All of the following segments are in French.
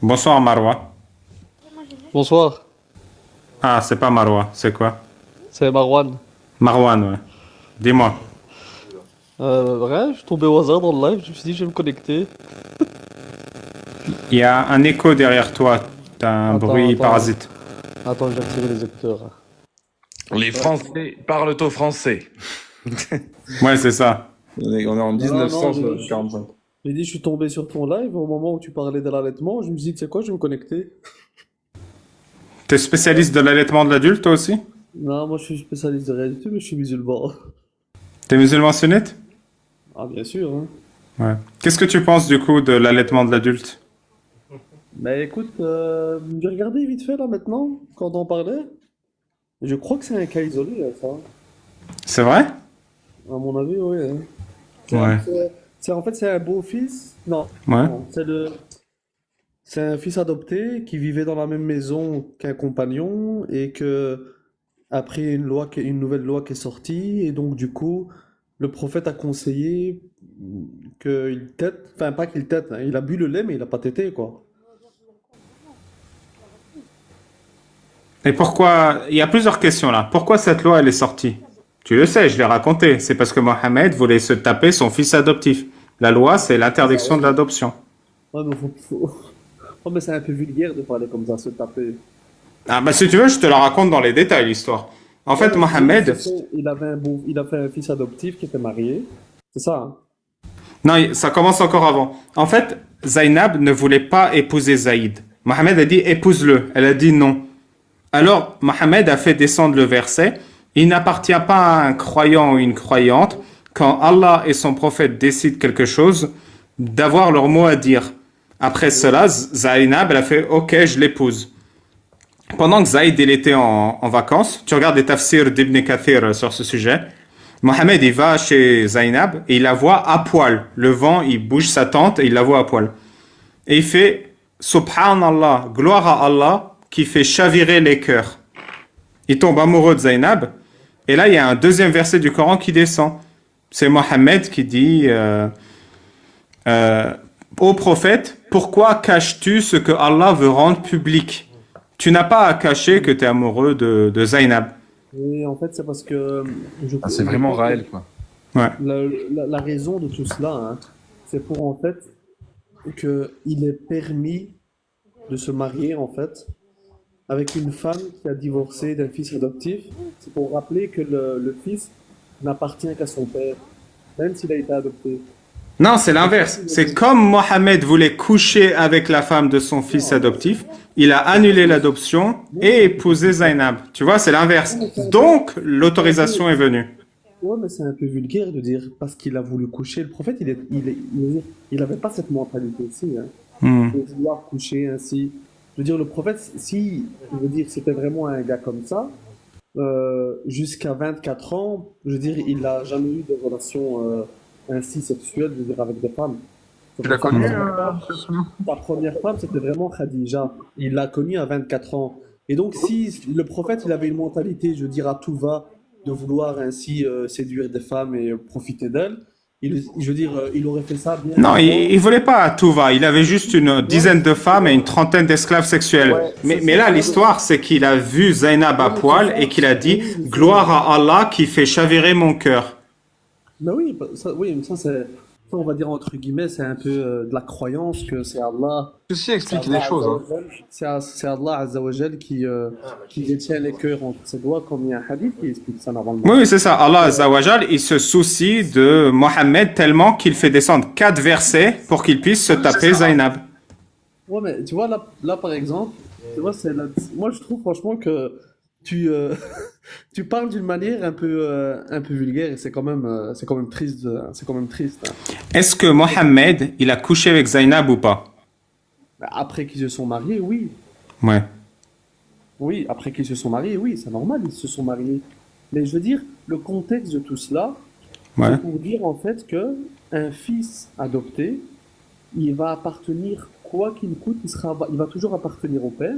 Bonsoir Marwa. Bonsoir, Ah, c'est pas Marwa, c'est quoi? c'est Marwan. Marwan, ouais. Dis-moi. Rien, je suis tombé au hasard dans le live, je me suis dit je vais me connecter. Il y a un écho derrière toi. T'as un Attends, bruit attends, parasite. attends, je vais retirer les écouteurs. Les Ouais. Français parlent au français. Ouais, c'est ça. On est en Non, non, 1945. j'ai dit je suis tombé sur ton live au moment où tu parlais de l'allaitement, je me suis dit tu sais quoi, je vais me connecter. T'es spécialiste de l'allaitement de l'adulte, toi aussi? Non, moi je suis spécialiste de rien du tout, mais je suis musulman. T'es musulman sunnite? Ah bien sûr, hein. Ouais. Qu'est-ce que tu penses du coup de l'allaitement de l'adulte? Mais écoute, j'ai regardé vite fait là maintenant, quand on parlait. Je crois que c'est un cas isolé, ça. C'est vrai? À mon avis, oui, hein. Ouais. En fait, c'est un beau-fils. Non, Ouais. non, c'est un fils adopté qui vivait dans la même maison qu'un compagnon et que après une nouvelle loi qui est sortie et donc du coup le prophète a conseillé qu'il tète, enfin pas qu'il tète, hein, il a bu le lait mais il a pas tété quoi. Et pourquoi... Il y a plusieurs questions là. Pourquoi cette loi, elle est sortie? Tu le sais, je l'ai raconté. C'est parce que Mohamed voulait se taper son fils adoptif. La loi, c'est Bah l'interdiction de ouais. l'adoption. Ouais, mais Oh, mais c'est un peu vulgaire de parler comme ça, se taper. Ah bah si tu veux, je te la raconte dans les détails, l'histoire. En Ouais, fait, mais je veux dire, Mohamed... il a fait un fils adoptif qui était marié. C'est ça, hein? Non, ça commence encore avant. En fait, Zainab ne voulait pas épouser Zaïd. Mohamed a dit épouse-le. Elle a dit non. Alors, Mohamed a fait descendre le verset. Il n'appartient pas à un croyant ou une croyante, quand Allah et son prophète décident quelque chose, d'avoir leur mot à dire. Après cela, Zainab, elle a fait ok, je l'épouse. Pendant que Zaïd il était en vacances, tu regardes les tafsirs d'Ibn Kathir sur ce sujet, Mohamed il va chez Zainab et il la voit à poil. Le vent il bouge sa tente et il la voit à poil. Et il fait Subhanallah, gloire à Allah qui fait chavirer les cœurs. Il tombe amoureux de Zainab. Et là il y a un deuxième verset du Coran qui descend. C'est Mohamed qui dit euh, Ô prophète, pourquoi caches-tu ce que Allah veut rendre public? Tu n'as pas à cacher que tu es amoureux de Zainab. Et en fait, c'est parce que Ah, c'est je vraiment crois que Raël, quoi. Ouais. la raison de tout cela, hein, c'est pour en fait que il est permis de se marier en fait avec une femme qui a divorcé d'un fils adoptif. C'est pour rappeler que le fils n'appartient qu'à son père, même s'il a été adopté. Non, c'est C'est ça l'inverse. qu'il veut C'est dire. comme Mohamed voulait coucher avec la femme de son fils Non, adoptif, il a annulé l'adoption et épousé Zainab. Tu vois, c'est l'inverse. Donc, c'est un peu, l'autorisation est venue. ouais, mais c'est un peu vulgaire de dire parce qu'il a voulu coucher. Le prophète, il avait pas cette mentalité-ci, hein, Hmm. de vouloir coucher ainsi. Je veux dire, le prophète, si, je veux dire, c'était vraiment un gars comme ça, jusqu'à 24 ans, je veux dire, il n'a jamais eu de relation ainsi sexuelle, je veux dire, avec des femmes. C'est Tu pour l'as ça que connu, sa première femme, c'était vraiment Khadija. Il l'a connue à 24 ans. Et donc, si le prophète, il avait une mentalité, je veux dire, à tout va, de vouloir ainsi séduire des femmes et profiter d'elles, je veux dire, il aurait fait ça bien Non, avant. il voulait pas à tout va. Il avait juste une Ouais, dizaine de femmes et une trentaine d'esclaves sexuels. ouais, Mais là, c'est ça. l'histoire, c'est qu'il a vu Zainab à Ouais, c'est poil et ça. qu'il a dit Oui, mais Gloire à Allah qui fait chavirer mon cœur. mais oui, oui, mais ça, on va dire entre guillemets, c'est un peu de la croyance que Ceci c'est explique les Allah choses, Azza wa hein. Jal, c'est Allah Azza wa Jal qui détient les cœurs entre ses doigts, comme il y a un hadith qui explique ça normalement. Oui, c'est ça. Allah Euh, Azzawajal, il se soucie de Mohammed tellement qu'il fait descendre 4 versets pour qu'il puisse se taper Zainab. ouais, mais tu vois, là par exemple, tu vois, moi je trouve franchement que tu parles d'une manière un peu vulgaire et c'est quand même triste, c'est quand même triste, hein. Est-ce que Mohammed, il a couché avec Zainab ou pas? Bah, après qu'ils se sont mariés, oui. Ouais. Oui, après qu'ils se sont mariés, oui, c'est normal, ils se sont mariés. Mais je veux dire, le contexte de tout cela, Ouais. c'est pour dire en fait que un fils adopté, il va appartenir, quoi qu'il coûte, il va toujours appartenir au père,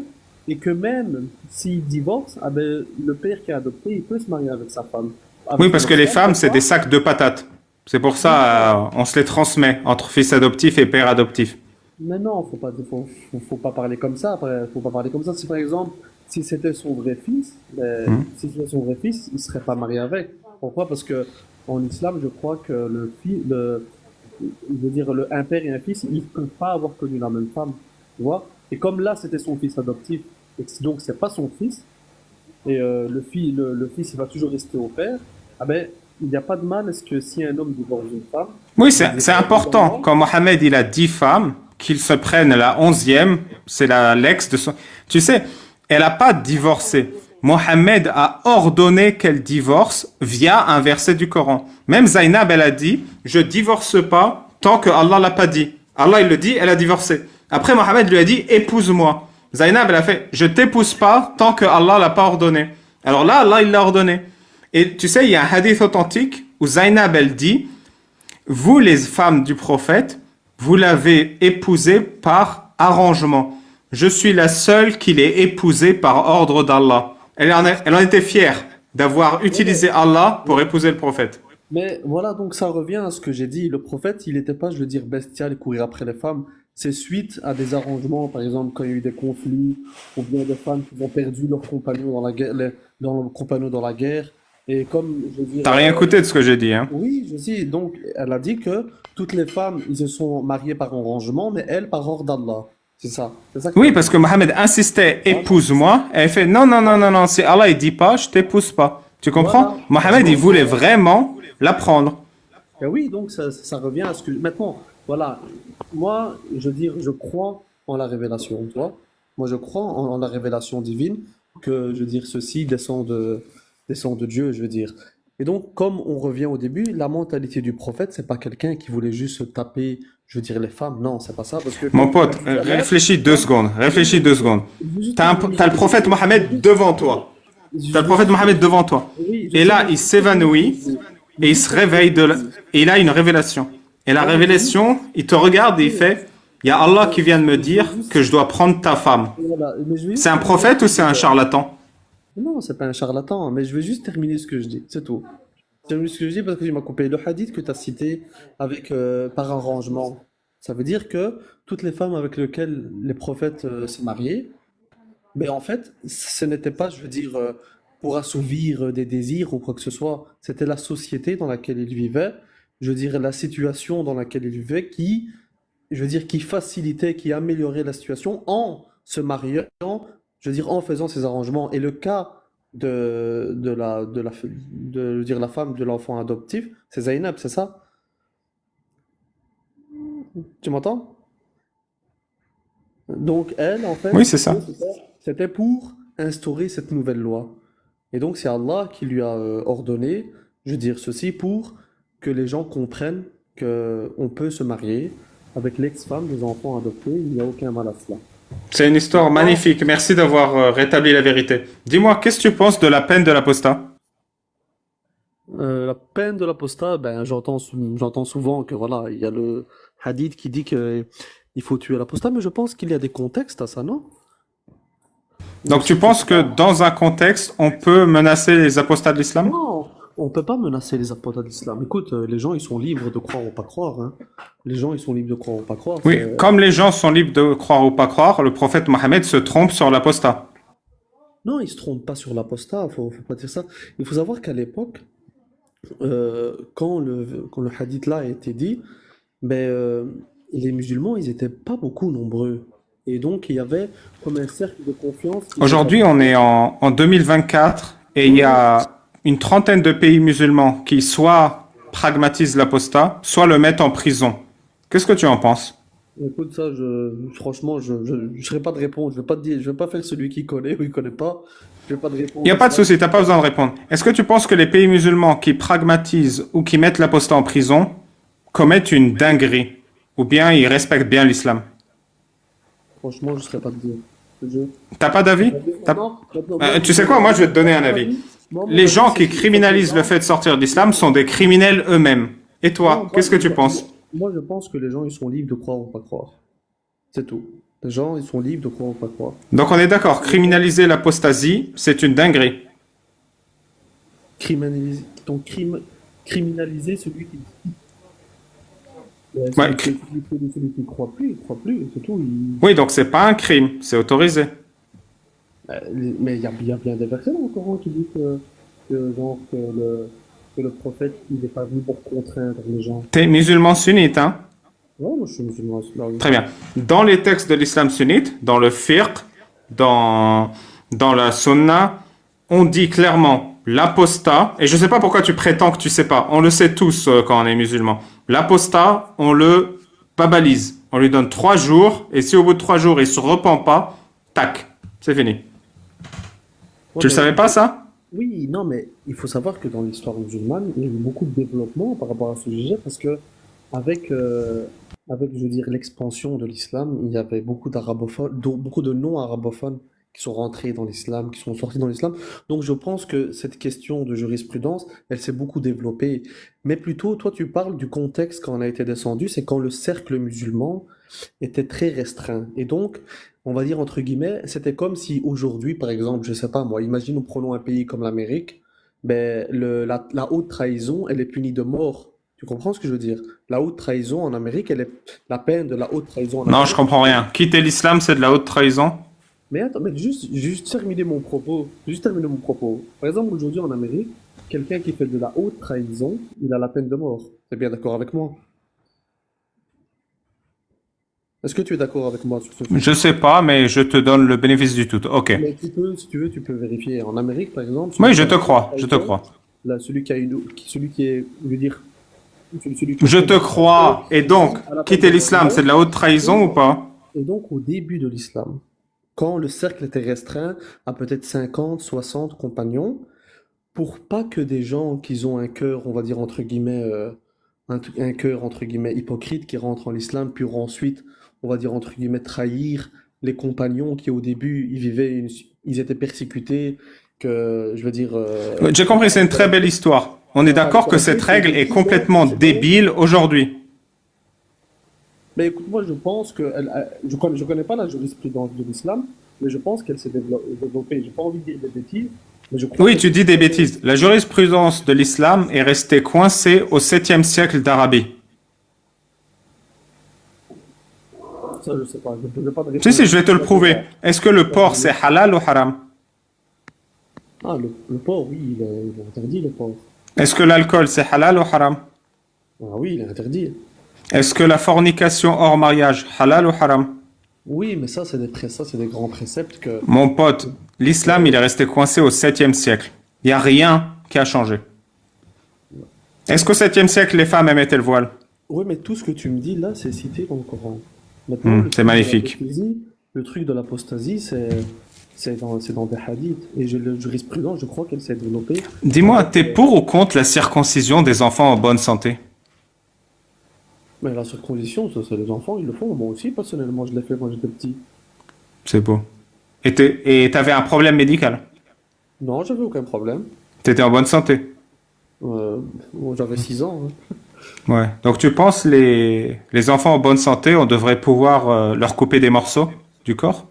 et que même s'il divorce, ah ben, le père qui a adopté, il peut se marier avec sa femme, Oui, avec une parce que autre les femme, femmes, c'est des pourquoi? sacs de patates. C'est pour Oui, ça, on se les transmet entre fils adoptif et père adoptif. Mais non, faut pas parler comme ça. Après, faut pas parler comme ça. Si par exemple, si c'était son vrai fils, ben, Hmm. si c'était son vrai fils, il serait pas marié avec. Pourquoi? Parce que en islam, je crois que je veux dire, un père et un fils, ils ne peuvent pas avoir connu la même femme, tu vois. Et comme là, c'était son fils adoptif, et donc c'est pas son fils, et le fils, il va toujours rester au père. Ah ben, il n'y a pas de mal à ce que si un homme divorce d'une femme, Oui, je veux dire, c'est important. Quand Mohamed il a 10 femmes, qu'il se prenne la 11e, c'est l'ex de son. Tu sais, elle n'a pas divorcé. Mohamed a ordonné qu'elle divorce via un verset du Coran. Même Zainab, elle a dit, je divorce pas tant que Allah l'a pas dit. Allah, il le dit, elle a divorcé. Après, Mohamed lui a dit, épouse-moi. Zainab, elle a fait, je t'épouse pas tant que Allah l'a pas ordonné. Alors là, Allah, il l'a ordonné. Et tu sais, il y a un hadith authentique où Zainab, elle dit, vous, les femmes du prophète, vous l'avez épousé par arrangement. Je suis la seule qui l'ait épousée par ordre d'Allah. Elle en était fière d'avoir utilisé Allah pour épouser le prophète. Mais voilà, donc ça revient à ce que j'ai dit. Le prophète, il n'était pas, je veux dire, bestial et courir après les femmes. C'est suite à des arrangements, par exemple, quand il y a eu des conflits, ou bien des femmes qui ont perdu leurs compagnons dans la guerre, leurs compagnons dans la guerre. Et comme, je veux dire, T'as rien écouté de ce que j'ai dit, hein? oui, je sais. Donc, elle a dit que toutes les femmes, ils se sont mariées par arrangement, mais elle par ordre d'Allah. C'est ça. C'est ça que Oui, t'as parce dit. que Mohamed insistait, Voilà. épouse-moi. Et elle fait, non, non, non, non, non, si Allah il dit pas, je t'épouse pas. Tu comprends? Voilà. Mohamed, il voulait vraiment la prendre. Et oui, donc ça revient à ce que... Maintenant, voilà, moi, je veux dire, je crois en la révélation, tu vois. Moi, je crois en la révélation divine, que, je veux dire, ceci descend de Dieu, je veux dire. Et donc, comme on revient au début, la mentalité du prophète, c'est pas quelqu'un qui voulait juste se taper, je veux dire, les femmes. Non, c'est pas ça, parce que Mon comme tu l'as pote, dit tout à l'heure, réfléchis 2 secondes. Réfléchis 2 secondes. je veux juste terminer T'as ce le que je prophète dis. Mohamed devant toi. T'as le Je veux prophète juste- Mohamed devant toi. Oui, je Et sais, là, mais il je veux terminer ce que s'évanouit je dis. Mais et il juste se terminer réveille ce que je dis. et il a une révélation. Et la Moi, je veux juste... révélation, il te regarde et il fait, il y a Allah qui vient de me Je veux dire que juste... je dois prendre ta femme. Voilà, mais je vais C'est juste un terminer ce prophète que ou je c'est un disais. charlatan? Non, c'est pas un charlatan, mais je vais juste terminer ce que je dis, c'est tout. Terminer ce que je dis parce que tu m'as coupé. Le hadith que tu as cité avec par arrangement, ça veut dire que toutes les femmes avec lesquelles les prophètes se mariaient, mais en fait, ce n'était pas, je veux dire, pour assouvir des désirs ou quoi que ce soit. C'était la société dans laquelle ils vivaient, je veux dire, la situation dans laquelle ils vivaient qui, je veux dire, qui facilitait, qui améliorait la situation en se mariant, je veux dire, en faisant ces arrangements. Et le cas je veux dire, la femme de l'enfant adoptif, c'est Zainab, c'est ça? Tu m'entends? Donc, elle, en fait, Oui, si c'est tu veux, ça. c'était pour instaurer cette nouvelle loi. Et donc, c'est Allah qui lui a ordonné, je veux dire, ceci pour que les gens comprennent que on peut se marier avec l'ex-femme des enfants adoptés, il n'y a aucun mal à cela. C'est une histoire Maintenant, magnifique. Merci d'avoir rétabli la vérité. Dis-moi, qu'est-ce que tu penses de la peine de l'apostat? la peine de l'apostat, ben, j'entends souvent que voilà, il y a le hadith qui dit que il faut tuer l'apostat, mais je pense qu'il y a des contextes à ça, non? Ou Donc tu si tu penses sais que pas. dans un contexte, on peut menacer les apostats de l'islam? Non, on peut pas menacer les apostats de l'islam. Écoute, les gens ils sont libres de croire ou pas croire, hein. Les gens ils sont libres de croire ou pas croire. Oui, comme les gens sont libres de croire ou pas croire, le prophète Mohammed se trompe sur l'apostat. Non, ils se trompent pas sur l'apostat, faut pas dire ça. Il faut savoir qu'à l'époque, quand le hadith là a été dit, ben, les musulmans, ils étaient pas beaucoup nombreux. Et donc, il y avait comme un cercle de confiance qui Aujourd'hui, on s'établissait. est en 2024 et il y Oui, oui. a une trentaine de pays musulmans qui soit pragmatisent l'apostat, soit le mettent en prison. Qu'est-ce que tu en penses? Écoute, ça, franchement, je serais pas de réponse. Je vais pas te dire, je vais pas faire celui qui connaît ou qui connaît pas. Je vais pas de Il n'y réponse a à pas de ça. souci, t'as pas besoin de répondre. Est-ce que tu penses que les pays musulmans qui pragmatisent ou qui mettent l'apostat en prison commettent une dinguerie ou bien ils respectent bien l'islam? Franchement, je serais pas de dire. Je... T'as pas d'avis? T'as- Maintenant, moi, Tu sais quoi? Moi, je vais te donner un mon avis. avis, mon Les avis, gens c'est qui qu'il faut que les criminalisent le gens... fait de sortir de l'islam sont des criminels eux-mêmes. Et Non, toi, qu'est-ce que tu penses? je pense que les gens, ils sont libres de croire ou pas croire. C'est tout. Les gens, ils sont libres de croire ou pas croire. Donc on est d'accord, criminaliser l'apostasie, c'est une dinguerie. Criminaliser, donc criminaliser celui qui... Ouais, Celui qui croit plus, il croit plus, c'est tout. oui, donc c'est pas un crime, c'est autorisé. Mais il y a bien des versets dans le Coran qui disent genre, que le prophète, il n'est pas venu pour contraindre les gens. T'es musulman sunnite, hein? Ouais, moi je suis musulman. Là, oui. Très bien. Dans les textes de l'islam sunnite, dans le fiqh, dans, dans la sunna, on dit clairement l'apostat, et je ne sais pas pourquoi tu prétends que tu sais pas, on le sait tous quand on est musulman. L'apostat, on le babalise, on lui donne 3 jours, et si au bout de 3 jours il se repent pas, tac, c'est fini. Ouais, Tu le savais pas ça? oui, non, mais il faut savoir que dans l'histoire musulmane, il y a eu beaucoup de développement par rapport à ce sujet parce que avec, je veux dire, l'expansion de l'islam, il y avait beaucoup d'arabophones, beaucoup de non-arabophones qui sont rentrés dans l'islam, qui sont sortis dans l'islam. Donc je pense que cette question de jurisprudence, elle s'est beaucoup développée. Mais plutôt, toi, tu parles du contexte quand on a été descendu, c'est quand le cercle musulman était très restreint. Et donc, on va dire entre guillemets, c'était comme si aujourd'hui, par exemple, je sais pas moi, imagine nous prenons un pays comme l'Amérique, ben la haute trahison, elle est punie de mort. Tu comprends ce que je veux dire? La haute trahison en Amérique, la peine de la haute trahison en Non, je Amérique. comprends rien. Quitter l'islam, c'est de la haute trahison? Mais attends, mais juste terminer mon propos. Juste terminer mon propos. Par exemple, aujourd'hui en Amérique, quelqu'un qui fait de la haute trahison, il a la peine de mort. T'es bien d'accord avec moi? Est-ce que tu es d'accord avec moi sur ce fait? Je sais pas, mais je te donne le bénéfice du tout. Ok. Mais tu peux, si tu veux, tu peux vérifier. En Amérique, par exemple, Oui, celui qui je a te la haute crois, je te trahison, crois. là, celui qui est, je veux dire, celui qui Je fait te de la haute crois. Et donc, trahison à la peine de quitter l'islam, c'est de mort. la haute trahison ou pas? Et donc, au début de l'islam, quand le cercle était restreint à peut-être 50, 60 compagnons, pour pas que des gens qui ont un cœur, on va dire entre guillemets, un cœur entre guillemets hypocrite qui rentrent en islam, puis ensuite, on va dire entre guillemets, trahir les compagnons qui au début, ils étaient persécutés, que je veux dire, J'ai compris, c'est une très belle histoire. On est voilà, d'accord que cette règle est complètement débile aujourd'hui. mais écoute, moi je pense que, je connais pas la jurisprudence de l'islam, mais je pense qu'elle s'est développée. J'ai pas envie de dire des bêtises, mais je crois Oui, qu'elle tu s'est dis des développée. bêtises. La jurisprudence de l'islam est restée coincée au 7e siècle d'Arabie. Ça, je sais pas, je n'ai pas de Si, réponse. si, je vais te le prouver. Est-ce que le porc, c'est halal ou haram? Ah, le porc, oui, il est interdit, le porc. Est-ce que l'alcool, c'est halal ou haram? Ah oui, il est interdit. Est-ce que la fornication hors mariage, halal ou haram? Oui, mais ça, ça, c'est des grands préceptes que... Mon pote, l'islam, il est resté coincé au 7e siècle. Il n'y a rien qui a changé. Est-ce qu'au 7e siècle, les femmes aimaient le voile? Oui, mais tout ce que tu me dis là, c'est cité dans le Coran. Maintenant, C'est magnifique. le truc de l'apostasie, c'est dans des hadiths. Et la jurisprudence, je crois qu'elle s'est développée Dis-moi, avec... t'es pour ou contre la circoncision des enfants en bonne santé? mais la circoncision, ça, c'est les enfants, ils le font. Moi aussi, personnellement, je l'ai fait quand j'étais petit. C'est beau. Et t'avais un problème médical? Non, j'avais aucun problème. T'étais en bonne santé? Bon, j'avais 6 ans, hein. Ouais. Donc tu penses les enfants en bonne santé, on devrait pouvoir leur couper des morceaux du corps?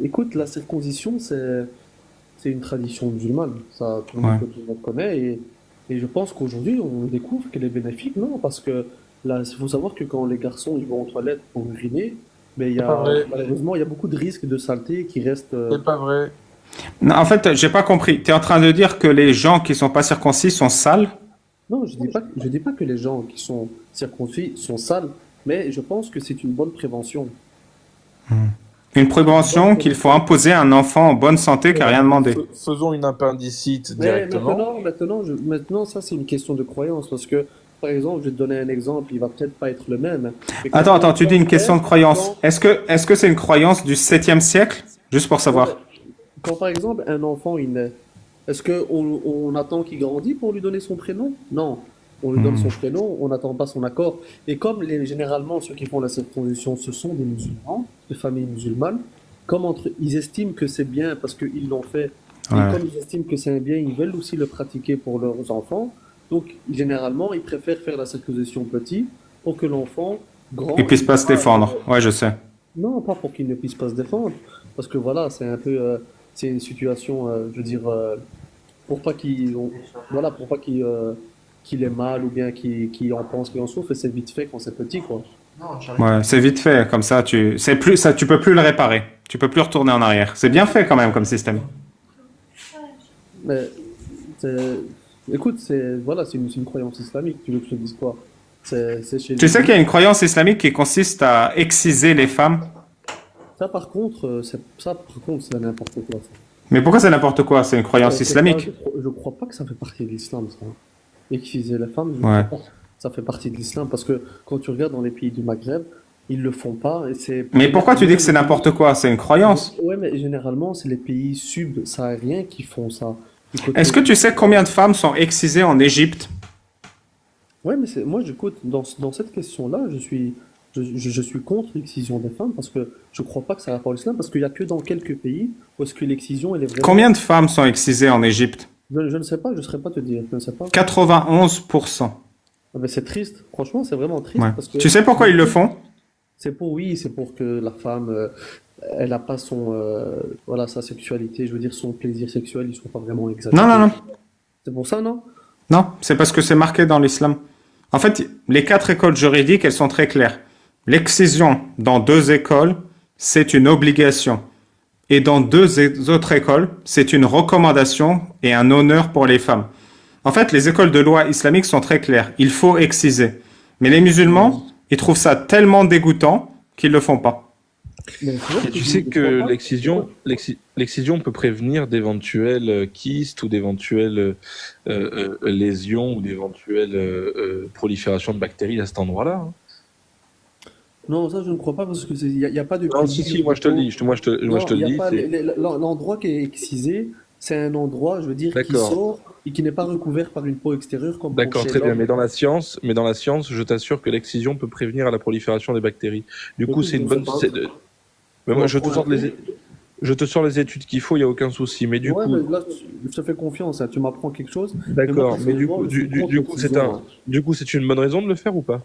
Écoute, la circoncision, c'est une tradition musulmane. Ça, Ouais. tout le monde connaît. Et je pense qu'aujourd'hui, on découvre qu'elle est bénéfique. Non, parce que là, il faut savoir que quand les garçons ils vont aux toilettes pour uriner, mais C'est pas vrai. malheureusement, il y a beaucoup de risques de saleté qui restent. C'est pas vrai. Non, en fait, j'ai pas compris. T'es en train de dire que les gens qui sont pas circoncis sont sales? Non, je dis pas que les gens qui sont circoncis sont sales, mais je pense que c'est une bonne prévention. Une C'est une bonne prévention qu'il faut prévention. imposer à un enfant en bonne santé qui a rien demandé. Faisons une appendicite Mais directement. maintenant, ça c'est une question de croyance parce que, par exemple, je vais te donner un exemple, il va peut-être pas être le même, mais quand Attends, un attends, tu dis enfant une question naît, de croyance. quand, Est-ce que c'est une croyance du 7e siècle? Juste pour ouais, savoir. quand par exemple un enfant il naît, est-ce que on attend qu'il grandisse pour lui donner son prénom? Non, on lui donne son prénom, on n'attend pas son accord. Et comme généralement ceux qui font la circoncision, ce sont des musulmans, de familles musulmanes, ils estiment que c'est bien parce qu'ils l'ont fait, et Ouais. comme ils estiment que c'est un bien, ils veulent aussi le pratiquer pour leurs enfants. Donc généralement, ils préfèrent faire la circoncision petit pour que l'enfant Ils grand, puissent il pas se voit, défendre. Ouais, je sais. non, pas pour qu'il ne puisse pas se défendre, parce que voilà, c'est un peu, c'est une situation, je veux dire, pour pas qu'il, voilà, pour pas qu'il, qu'il est mal ou bien qui en pense, qu'il en souffre, et c'est vite fait quand c'est petit, quoi. Ouais, c'est vite fait, comme ça, tu peux plus le réparer. Tu peux plus retourner en arrière. C'est bien fait quand même comme système. Mais, c'est- écoute, voilà, c'est une croyance islamique, tu veux que je te dise quoi? C'est chez Tu les sais qu'il y a musulmans. une croyance islamique qui consiste à exciser les femmes. Ça, par contre, c'est n'importe quoi, ça. Mais pourquoi c'est n'importe quoi? C'est une croyance islamique. Je crois pas que ça fait partie de l'islam, ça. Exciser la femme, je ne Ouais. crois pas que ça fait partie de l'islam, parce que quand tu regardes dans les pays du Maghreb, ils le font pas, et c'est Mais pourquoi tu dis même que c'est les pays. n'importe quoi? C'est une croyance. Ouais, mais généralement, c'est les pays subsahariens qui font ça. Du Est-ce côté. que tu sais combien de femmes sont excisées en Égypte? Ouais, mais moi, j'écoute, dans cette question-là, je suis contre l'excision des femmes parce que je crois pas que ça rapporte l'islam, parce qu'il y a que dans quelques pays où est-ce que l'excision, elle est Combien vraiment. de femmes sont excisées en Égypte? Je ne sais pas, je ne saurais pas te dire, je ne sais pas. 91%. Ah, mais c'est triste, franchement, c'est vraiment triste Ouais. parce que Tu sais pourquoi ils le font? oui, c'est pour que la femme, elle n'a pas voilà, sa sexualité, je veux dire, son plaisir sexuel, il soit pas vraiment Non, non, exalté. non. C'est pour ça, non? Non, c'est parce que c'est marqué dans l'islam. En fait, les 4 écoles juridiques, elles sont très claires. L'excision dans 2 écoles, c'est une obligation. Et dans autres écoles, c'est une recommandation et un honneur pour les femmes. En fait, les écoles de loi islamiques sont très claires. Il faut exciser. Mais les musulmans, ils trouvent ça tellement dégoûtant qu'ils le font pas. Mais tu vois, Et tu sais je que crois pas. l'excision peut prévenir d'éventuels kystes ou d'éventuelles lésions ou d'éventuelles proliférations de bactéries à cet endroit-là, hein. Non, ça, je ne crois pas parce que y a pas de Non, si, pays si, moi je te le dis, moi je Non, te il le y a dis, pas c'est l'endroit qui est excisé, c'est un endroit, je veux dire, qui d'accord. sort et qui n'est pas recouvert par une peau extérieure comme pour D'accord, chez très bien. l'homme. Mais dans la science, je t'assure que l'excision peut prévenir à la prolifération des bactéries. Du coup, Écoute, c'est je une ne sais bonne. pas. Mais Tu moi, m'en prends un peu? je te sors les études qu'il faut, il y a aucun souci. Mais du Ouais, mais coup, là, je te fais confiance, hein, tu m'apprends quelque chose. Mais moi, d'accord. Mais personnellement, je suis contre l'excision, hein. du coup, c'est une bonne raison de le faire ou pas?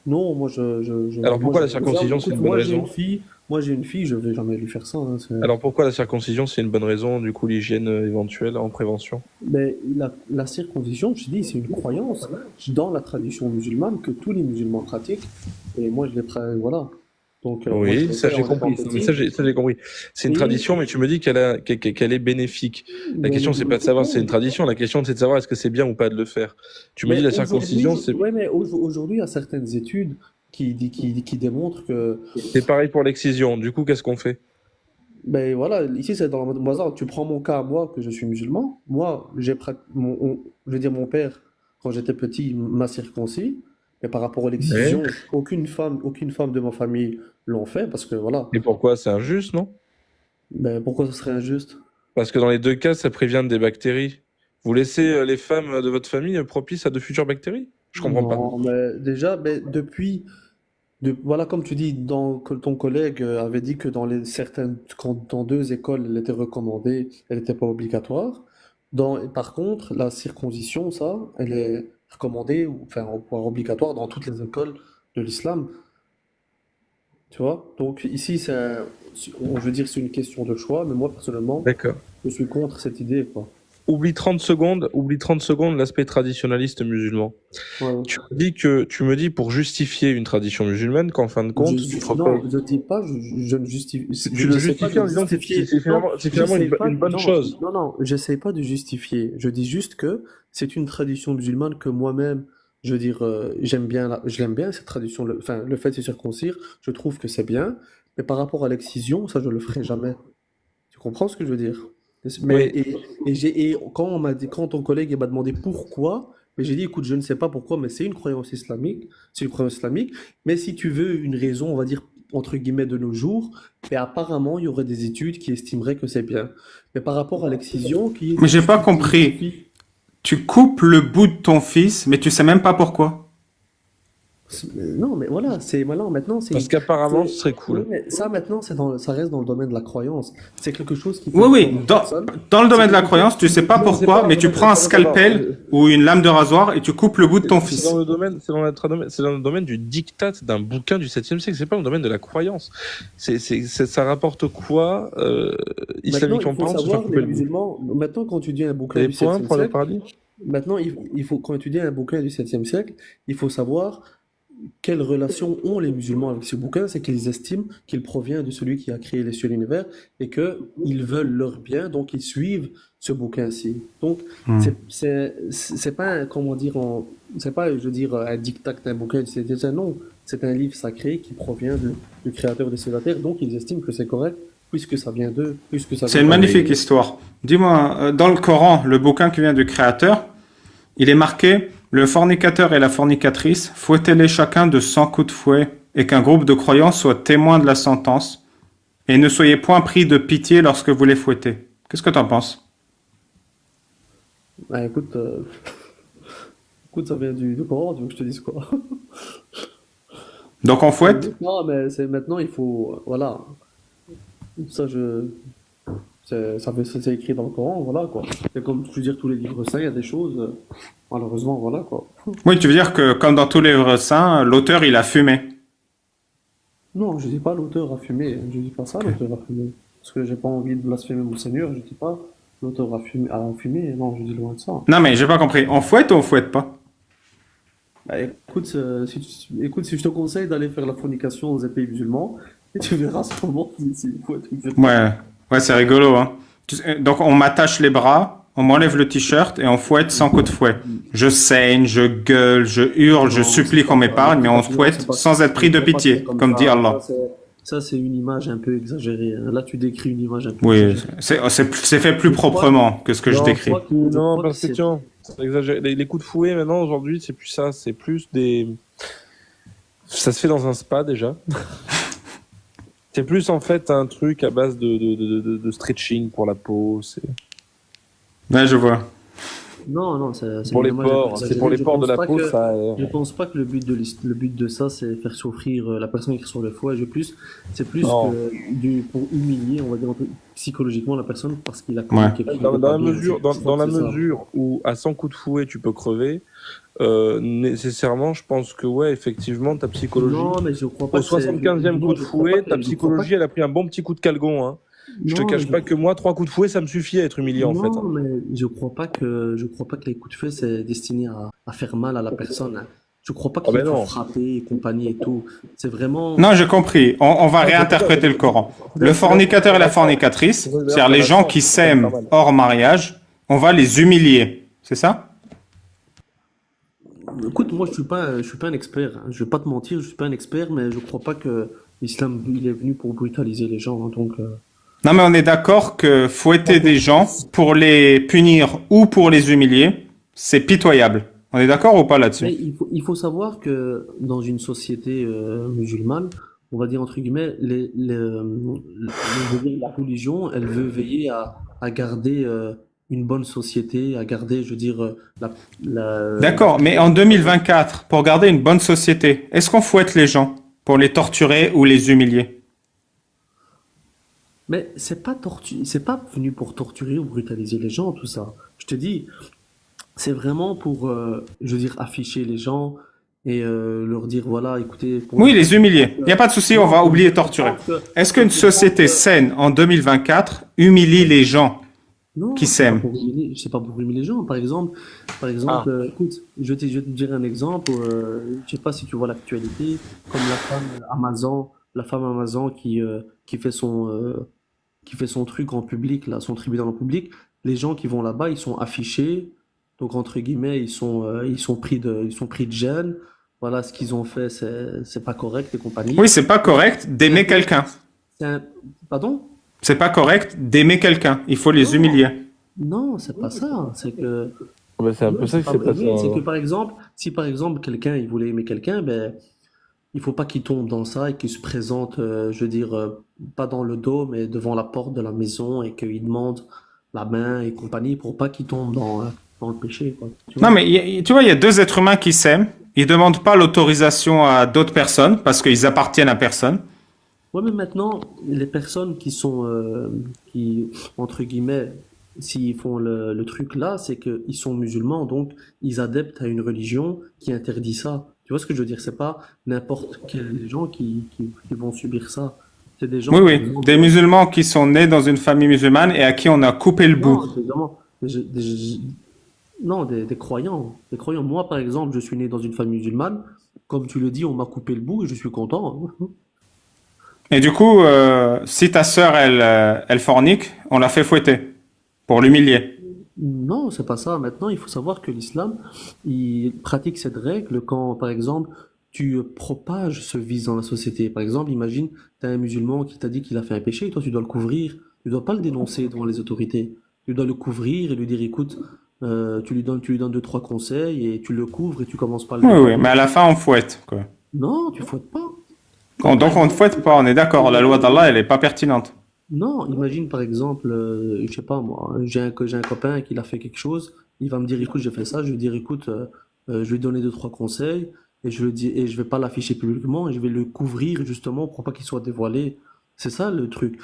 Non, Alors moi, pourquoi la circoncision, c'est écoute, une bonne raison? moi, j'ai une fille, je vais jamais lui faire ça, hein, Alors pourquoi la circoncision, c'est une bonne raison? Du coup, l'hygiène éventuelle en prévention. Mais la circoncision, je dis, c'est une croyance dans la tradition musulmane que tous les musulmans pratiquent. Et moi, voilà. Donc, moi, je Oui, l'ai ça fait j'ai en étant compris. Mais petit. ça j'ai compris. C'est une Et, tradition, mais tu me dis qu'elle est bénéfique. La mais, question c'est pas de savoir si c'est une tradition. La question c'est de savoir est-ce que c'est bien ou pas de le faire. Tu me dis la circoncision, aujourd'hui, il y a certaines études qui démontrent que, c'est pareil pour l'excision. Du coup, qu'est-ce qu'on fait? ben voilà, ici, c'est dans le mode hasard. Tu prends mon cas, moi, que je suis musulman. Moi, je veux dire, mon père, quand j'étais petit, m'a circoncis. Et par rapport à Ouais. l'excision, aucune femme de ma famille l'ont fait parce que voilà. Et pourquoi? C'est injuste, non? Ben, pourquoi ce serait injuste? Parce que dans les deux cas, ça prévient des bactéries. Vous laissez les femmes de votre famille propices à de futures bactéries? Je comprends pas. Non, mais déjà, ben, voilà, comme tu dis, que ton collègue avait dit que dans 2 écoles, elle était recommandée, elle n'était pas obligatoire. Par contre, la circoncision, ça, elle est recommandée, enfin, voire obligatoire dans toutes les écoles de l'islam, tu vois? Donc ici, je veux dire, c'est une question de choix, mais moi, personnellement, D'accord. je suis contre cette idée, quoi. Oublie 30 secondes l'aspect traditionnaliste musulman. Ouais. Tu me dis pour justifier une tradition musulmane qu'en fin de compte, tu te Non, reposes. je dis pas, je ne justifie, Tu je le n'essaie pas justifies de en disant que justifier. Non, c'est finalement j'essaie pas, une bonne non, chose. non, non, j'essaie pas de justifier. Je dis juste que c'est une tradition musulmane que moi-même, je veux dire, je l'aime bien cette tradition. Enfin, le fait de se circoncire, je trouve que c'est bien. Mais par rapport à l'excision, ça, je le ferai jamais. Tu comprends ce que je veux dire? Mais Oui, quand ton collègue il m'a demandé pourquoi, mais j'ai dit écoute, je ne sais pas pourquoi, mais c'est une croyance islamique, c'est une croyance islamique. Mais si tu veux une raison, on va dire entre guillemets de nos jours, et apparemment il y aurait des études qui estimeraient que c'est bien. Mais par rapport à l'excision, qui est Mais des j'ai pas études qui compris. justifient. Tu coupes le bout de ton fils, mais tu sais même pas pourquoi. Non, mais voilà, maintenant parce qu'apparemment, ce serait oui, cool. mais ça maintenant ça reste dans le domaine de la croyance. C'est quelque chose qui fait Oui, oui, croire en personne. dans le C'est domaine de la quelque chose croyance, tu sais pas Non, c'est pourquoi, pas. mais tu prends un scalpel ou une lame de rasoir et tu coupes le bout de ton C'est dans fils. le domaine, c'est dans le domaine du diktat d'un bouquin du 7e siècle. C'est pas dans le domaine de la croyance. Ça rapporte quoi, Maintenant, il islamiquement faut parlant, de se faire savoir, les couper le bout? musulmans, maintenant, quand tu dis un bouquin Des du points 7e pour le siècle, paradis? Maintenant, il faut, quand étudier un bouquin du 7e siècle, il faut savoir quelle relation ont les musulmans avec ce bouquin. C'est qu'ils estiment qu'il provient de celui qui a créé les cieux et l'univers et qu'ils veulent leur bien, donc ils suivent ce bouquin-ci. Donc, Hmm. c'est pas, comment dire, c'est pas, je veux dire, un diktat d'un bouquin du 7e siècle, non. C'est un livre sacré qui provient du créateur des cieux et de la terre, donc ils estiment que c'est correct puisque ça vient d'eux, puisque ça C'est vient une pas magnifique d'eux. histoire. Dis-moi, dans le Coran, le bouquin qui vient du Créateur, il est marqué: le fornicateur et la fornicatrice, fouettez-les chacun de 100 coups de fouet, et qu'un groupe de croyants soit témoin de la sentence, et ne soyez point pris de pitié lorsque vous les fouettez. Qu'est-ce que tu en penses? Bah, écoute, écoute, ça vient du Coran, tu veux que je te dise quoi? Donc on fouette? Non, mais c'est maintenant, il faut, voilà, ça c'est écrit dans le Coran, voilà quoi. C'est comme, je veux dire, tous les livres saints, il y a des choses, malheureusement, voilà quoi. Oui, tu veux dire que, comme dans tous les livres saints, l'auteur, il a fumé. Non, je dis pas l'auteur a fumé, je dis pas ça, Ok. l'auteur a fumé. Parce que j'ai pas envie de blasphémer mon Seigneur, je dis pas l'auteur a fumé, non, je dis loin de ça. Non, mais j'ai pas compris. On fouette ou on fouette pas? Bah, écoute, écoute, si je te conseille d'aller faire la fornication dans un pays musulman, et tu verras ce moment s'il faut être une fête. Ouais, ouais, c'est rigolo, hein. Donc on m'attache les bras, on m'enlève le t-shirt et on fouette sans coup de fouet. Je saigne, je gueule, je hurle, je Non, c'est supplie qu'on pas ça. m'épargne, mais on Non, c'est fouette pas, sans être pris de faut pas faire pitié, comme comme dit ça. Allah. Ça, c'est une image un peu exagérée, hein. Là, tu décris une image un peu Oui, exagérée. c'est fait plus Je crois, proprement que ce que je non, décris. je Non, crois que parce que c'est, tiens, ça exagère. Les coups de fouet, maintenant, aujourd'hui, c'est plus ça. C'est plus des. Ça se fait dans un spa déjà. C'est plus en fait un truc à base de stretching pour la peau. C'est Ouais, je vois. non, non, c'est pour une les image un peu pores. C'est pour exagérée. les pores de la peau, ça. Je pense pas que le but de ça, c'est faire souffrir la personne qui est sur le foie. C'est plus Non. que pour humilier, on va dire, un peu psychologiquement la personne parce qu'il a Ouais. commis quelque chose Dans, de dans pas la bien. mesure, Je dans crois la que c'est ça. mesure où à 100 coups de fouet tu peux crever, nécessairement, je pense que ouais, effectivement, ta psychologie. Non, mais je crois pas Au que c'est. 75e coup Non, de fouet, ta je crois pas psychologie, elle a pris un bon petit coup de calgon. Hein. Je te non, mais cache pas que moi, 3 coups de fouet, ça me suffit à être humilié en fait. Hein. non, mais je crois pas que les coups de feu c'est destiné à faire mal à la personne, hein. Je crois pas Ah qu'il ben faut non. frapper et compagnie et tout. C'est vraiment. Non, j'ai compris. On va Ah, réinterpréter le Coran. Le fornicateur et la fornicatrice, c'est-à-dire les gens qui s'aiment mal. hors mariage, on va les humilier. C'est ça? Écoute, moi je suis pas un expert, hein. Je vais pas te mentir, je suis pas un expert, mais je crois pas que l'islam il est venu pour brutaliser les gens, hein. Donc Non, mais on est d'accord que fouetter des gens pour les punir ou pour les humilier, c'est pitoyable. On est d'accord ou pas là-dessus? mais il faut savoir que dans une société musulmane, on va dire entre guillemets, je veux dire, la religion, elle veut veiller à garder une bonne société, à garder, je veux dire, la D'accord, mais en 2024, pour garder une bonne société, est-ce qu'on fouette les gens pour les torturer ou les humilier? Mais c'est pas venu pour torturer ou brutaliser les gens, tout ça. Je te dis, c'est vraiment pour, je veux dire, afficher les gens et leur dire, voilà, écoutez, pour Oui, ne pas les qu'ils humilier. pensent Il n'y a pas de souci, on non, va pour ne oublier pas qu'ils torturer. pensent Est-ce pour qu'une qu'ils pensent société saine en 2024 humilie les gens qui non, s'aiment? c'est pas pour humilier les gens. Par Ah, exemple, écoute, je vais te dire un exemple. Je sais pas si tu vois l'actualité, comme la femme Amazon qui fait son truc en public, là, son tribunal en public. Les gens qui vont là-bas, ils sont affichés. Donc, entre guillemets, ils sont pris de gêne. Voilà, ce qu'ils ont fait, c'est pas correct et compagnie. Oui, c'est pas correct C'est un d'aimer peu, quelqu'un. c'est un, pardon? C'est pas correct d'aimer quelqu'un. Il faut les Non, humilier. non, c'est pas ça. C'est que, ben, c'est un non, peu ça c'est qui pas s'est vrai. passé. Oui, c'est que par exemple, si par exemple quelqu'un il voulait aimer quelqu'un, ben il faut pas qu'il tombe dans ça et qu'il se présente, je veux dire, pas dans le dos, mais devant la porte de la maison et qu'il demande la main et compagnie pour pas qu'il tombe dans le péché, quoi. Tu Non, vois? mais tu vois, il y a deux êtres humains qui s'aiment. Ils demandent pas l'autorisation à d'autres personnes parce qu'ils appartiennent à personne. Ouais, mais maintenant, les personnes qui, entre guillemets, s'ils font le truc là, c'est qu'ils sont musulmans, donc ils adeptent à une religion qui interdit ça. Tu vois ce que je veux dire? C'est pas n'importe quels gens qui vont subir ça. C'est des Oui, gens, par oui. exemple, Des musulmans qui sont nés dans une famille musulmane et à qui on a coupé le bout. non, évidemment. Non, des croyants. Des croyants. Moi, par exemple, je suis né dans une famille musulmane. Comme tu le dis, on m'a coupé le bout et je suis content, hein. Et du coup, si ta sœur, elle fornique, on la fait fouetter pour l'humilier. Non, c'est pas ça. Maintenant, il faut savoir que l'islam, il pratique cette règle quand, par exemple, tu propages ce vice dans la société. Par exemple, imagine, tu as un musulman qui t'a dit qu'il a fait un péché et toi, tu dois le couvrir. Tu dois pas le dénoncer devant les autorités. Tu dois le couvrir et lui dire, écoute, tu lui donnes deux, trois conseils et tu le couvres et tu commences pas à le Oui, oui, dévoiler. mais à la fin, on fouette, quoi. Non, tu fouettes pas. Quand, par Donc, on ne exemple, fouette pas, on est d'accord. La loi d'Allah, elle est pas pertinente. non, imagine par exemple, je sais pas moi, j'ai un copain qui a fait quelque chose, il va me dire écoute, j'ai fait ça, je vais dire écoute, je vais lui donner deux, trois conseils et je le dis et je vais pas l'afficher publiquement et je vais le couvrir justement pour pas qu'il soit dévoilé. C'est ça le truc.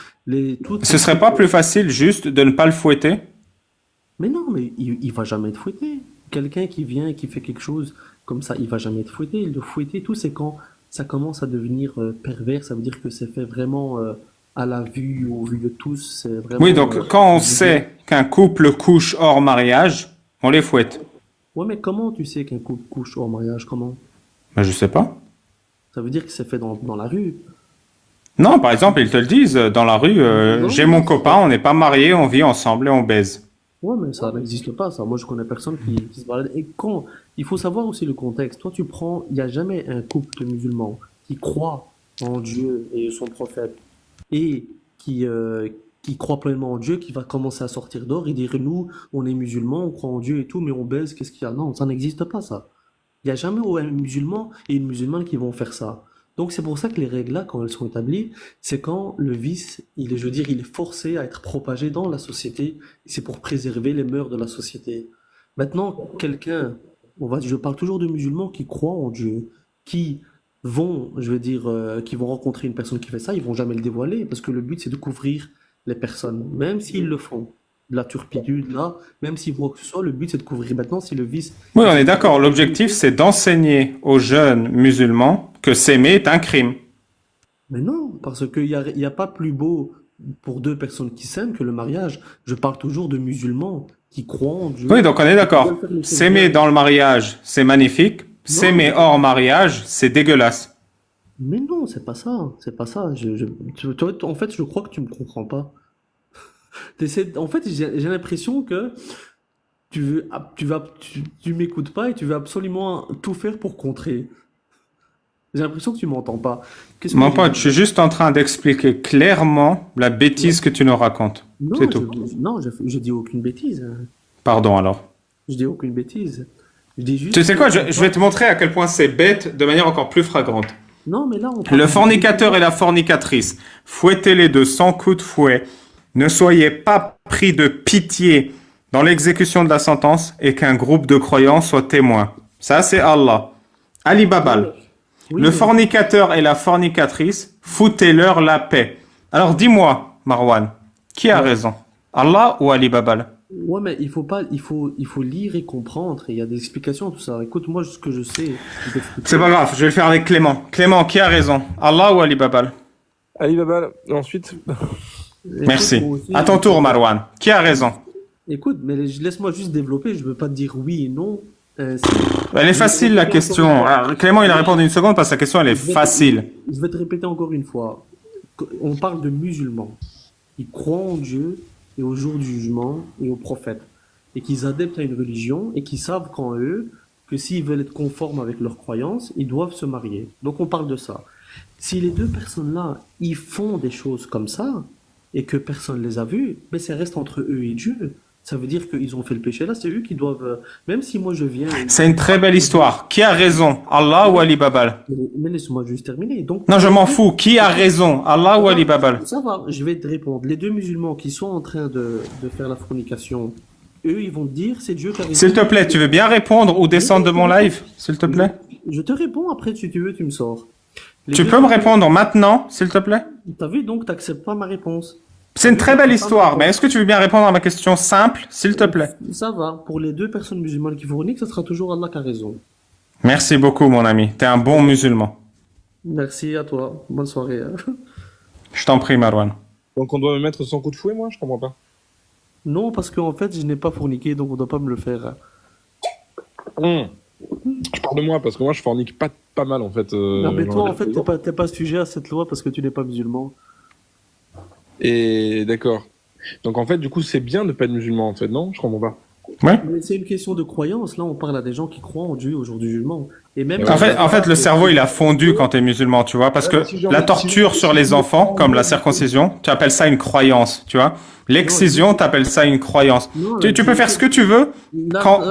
Toutes Ce ces serait trucs. pas plus facile juste de ne pas le fouetter? Mais non, mais il va jamais être fouetté. Quelqu'un qui vient et qui fait quelque chose comme ça, il va jamais être fouetté. Le fouetter, tout, c'est quand ça commence à devenir pervers. Ça veut dire que c'est fait vraiment à la vue, au vu de tous. C'est Oui, vraiment donc quand on exigé. sait qu'un couple couche hors mariage, on les fouette. Ouais, mais comment tu sais qu'un couple couche hors mariage? Comment? Ben, je sais pas. Ça veut dire que c'est fait dans la rue. Non, par exemple, ils te le disent dans la rue, j'ai mon Non, copain, on n'est pas mariés, on vit ensemble et on baise. ouais, mais ça n'existe pas, ça. Moi, je connais personne qui se balade. Et quand, il faut savoir aussi le contexte. Toi, tu prends, il n'y a jamais un couple de musulmans qui croit en Dieu et son prophète et qui croit pleinement en Dieu, qui va commencer à sortir d'or et dire, nous, on est musulmans, on croit en Dieu et tout, mais on baise, qu'est-ce qu'il y a? Non, ça n'existe pas, ça. Il n'y a jamais un musulman et une musulmane qui vont faire ça. Donc c'est pour ça que les règles là, quand elles sont établies, c'est quand le vice, je veux dire, il est forcé à être propagé dans la société. C'est pour préserver les mœurs de la société. Maintenant, quelqu'un, je parle toujours de musulmans qui croient en Dieu, qui vont, je veux dire, qui vont rencontrer une personne qui fait ça, ils vont jamais le dévoiler parce que le but c'est de couvrir les personnes, même s'ils le font. De la turpitude là, même s'ils voient que ce soit, le but c'est de couvrir. Maintenant, si le vice Oui, il on se est propage d'accord. dans la L'objectif, société, c'est d'enseigner aux jeunes musulmans que s'aimer est un crime. mais non, parce qu'il y a pas plus beau pour deux personnes qui s'aiment que le mariage. Je parle toujours de musulmans qui croient en Oui, Dieu donc on est et qui veulent d'accord. faire les choses S'aimer bien. dans le mariage, c'est magnifique. Non, S'aimer hors mariage, c'est dégueulasse. mais non, c'est pas ça. C'est pas ça. En fait, je crois que tu me comprends pas. En fait, j'ai l'impression que tu m'écoutes pas et tu veux absolument tout faire pour contrer. J'ai l'impression que tu m'entends pas. Qu'est-ce que Mon je dis? pote, je suis juste en train d'expliquer clairement la Ouais. bêtise que tu nous racontes. C'est Non, tout. non, je dis aucune bêtise, hein. Pardon alors. Je dis aucune bêtise. Je dis Tu juste sais que quoi, on je vais parle. te montrer à quel point c'est bête de manière encore plus flagrante. Non, mais là, on Le parle de fornicateur et musulmans. la fornicatrice, fouettez les deux sans coup de fouet. Ne soyez pas pris de pitié dans l'exécution de la sentence et qu'un groupe de croyants soit témoin. Ça, c'est Allah. Ali Babal. Ouais. Oui, Le mais fornicateur et la fornicatrice, foutez-leur la paix. Alors dis-moi, Marwan, qui a ouais. raison? Allah ou Ali Babal? Ouais, mais il faut pas, il faut lire et comprendre. Et il y a des explications à tout ça. Écoute, moi, ce que je sais, je vais C'est pas t'expliquer. grave, je vais le faire avec Clément. Clément, qui a raison? Allah ou Ali Babal? Alibaba, ensuite, Écoute, Merci. moi aussi, À ton tour, Marwan. Qui a raison? écoute, mais laisse-moi juste développer. Je veux pas te dire oui et non. Ainsi. Elle est Je vais te facile la répéter encore une question. fois. Alors, Clément, il a répondu une seconde parce que sa question, elle est Je vais te, facile. je vais te répéter encore une fois. On parle de musulmans. Ils croient en Dieu et au jour du jugement et au prophète. Et qu'ils adeptent à une religion et qui savent qu'en eux, que s'ils veulent être conformes avec leurs croyances, ils doivent se marier. Donc on parle de ça. Si les deux personnes-là, ils font des choses comme ça, et que personne ne les a vues, mais ça reste entre eux et Dieu. Ça veut dire qu'ils ont fait le péché là, c'est eux qui doivent... même si moi je viens et C'est une très belle histoire. Qui a raison? Allah ou Ali Babal? mais laisse-moi juste terminer. Donc Non, pour je les m'en deux, fous. Qui a raison? Allah ça ou Ali va, Babal? ça va, je vais te répondre. Les deux musulmans qui sont en train de faire la fornication, eux, ils vont te dire c'est Dieu qui a S'il raison. te plaît, tu veux bien répondre ou Oui, descendre de je te mon réponds. live? S'il te Je, plaît? je te réponds, après, si tu veux, tu me sors. Les Tu deux peux me personnes... répondre maintenant, s'il te plaît? T'as vu, donc, t'acceptes pas ma réponse. C'est T'as une vu, très belle t'acceptes pas ma histoire, mais est-ce réponse. que tu veux bien répondre à ma question simple, s'il te plaît? Ça va. Pour les deux personnes musulmanes qui forniquent, ça sera toujours Allah qui a raison. Merci beaucoup, mon ami. T'es un bon musulman. Merci à toi. Bonne soirée, hein. Je t'en prie, Marwan. donc on doit me mettre 100 coups de fouet, moi? Je comprends pas. Non, parce qu'en fait, je n'ai pas forniqué, donc on ne doit pas me le faire. Je parle de moi parce que moi je fornique pas mal en fait. Non, mais toi, dans en fait, t'es pas sujet à cette loi parce que tu n'es pas musulman. Et d'accord. Donc en fait, du coup, c'est bien de pas être musulman en fait, non? Je comprends pas. Ouais. Mais c'est une question de croyance. Là, on parle à des gens qui croient en Dieu au jour du jugement. Et même Ouais. En fait, le cerveau, il a fondu quand t'es musulman, tu vois, parce Ouais, que mais si j'ai la envie- torture si sur j'ai les envie de enfants, croire en comme Dieu, la circoncision, tu appelles ça une croyance, tu vois. L'excision, t'appelles ça une croyance. Non, Tu peux faire ce que tu veux,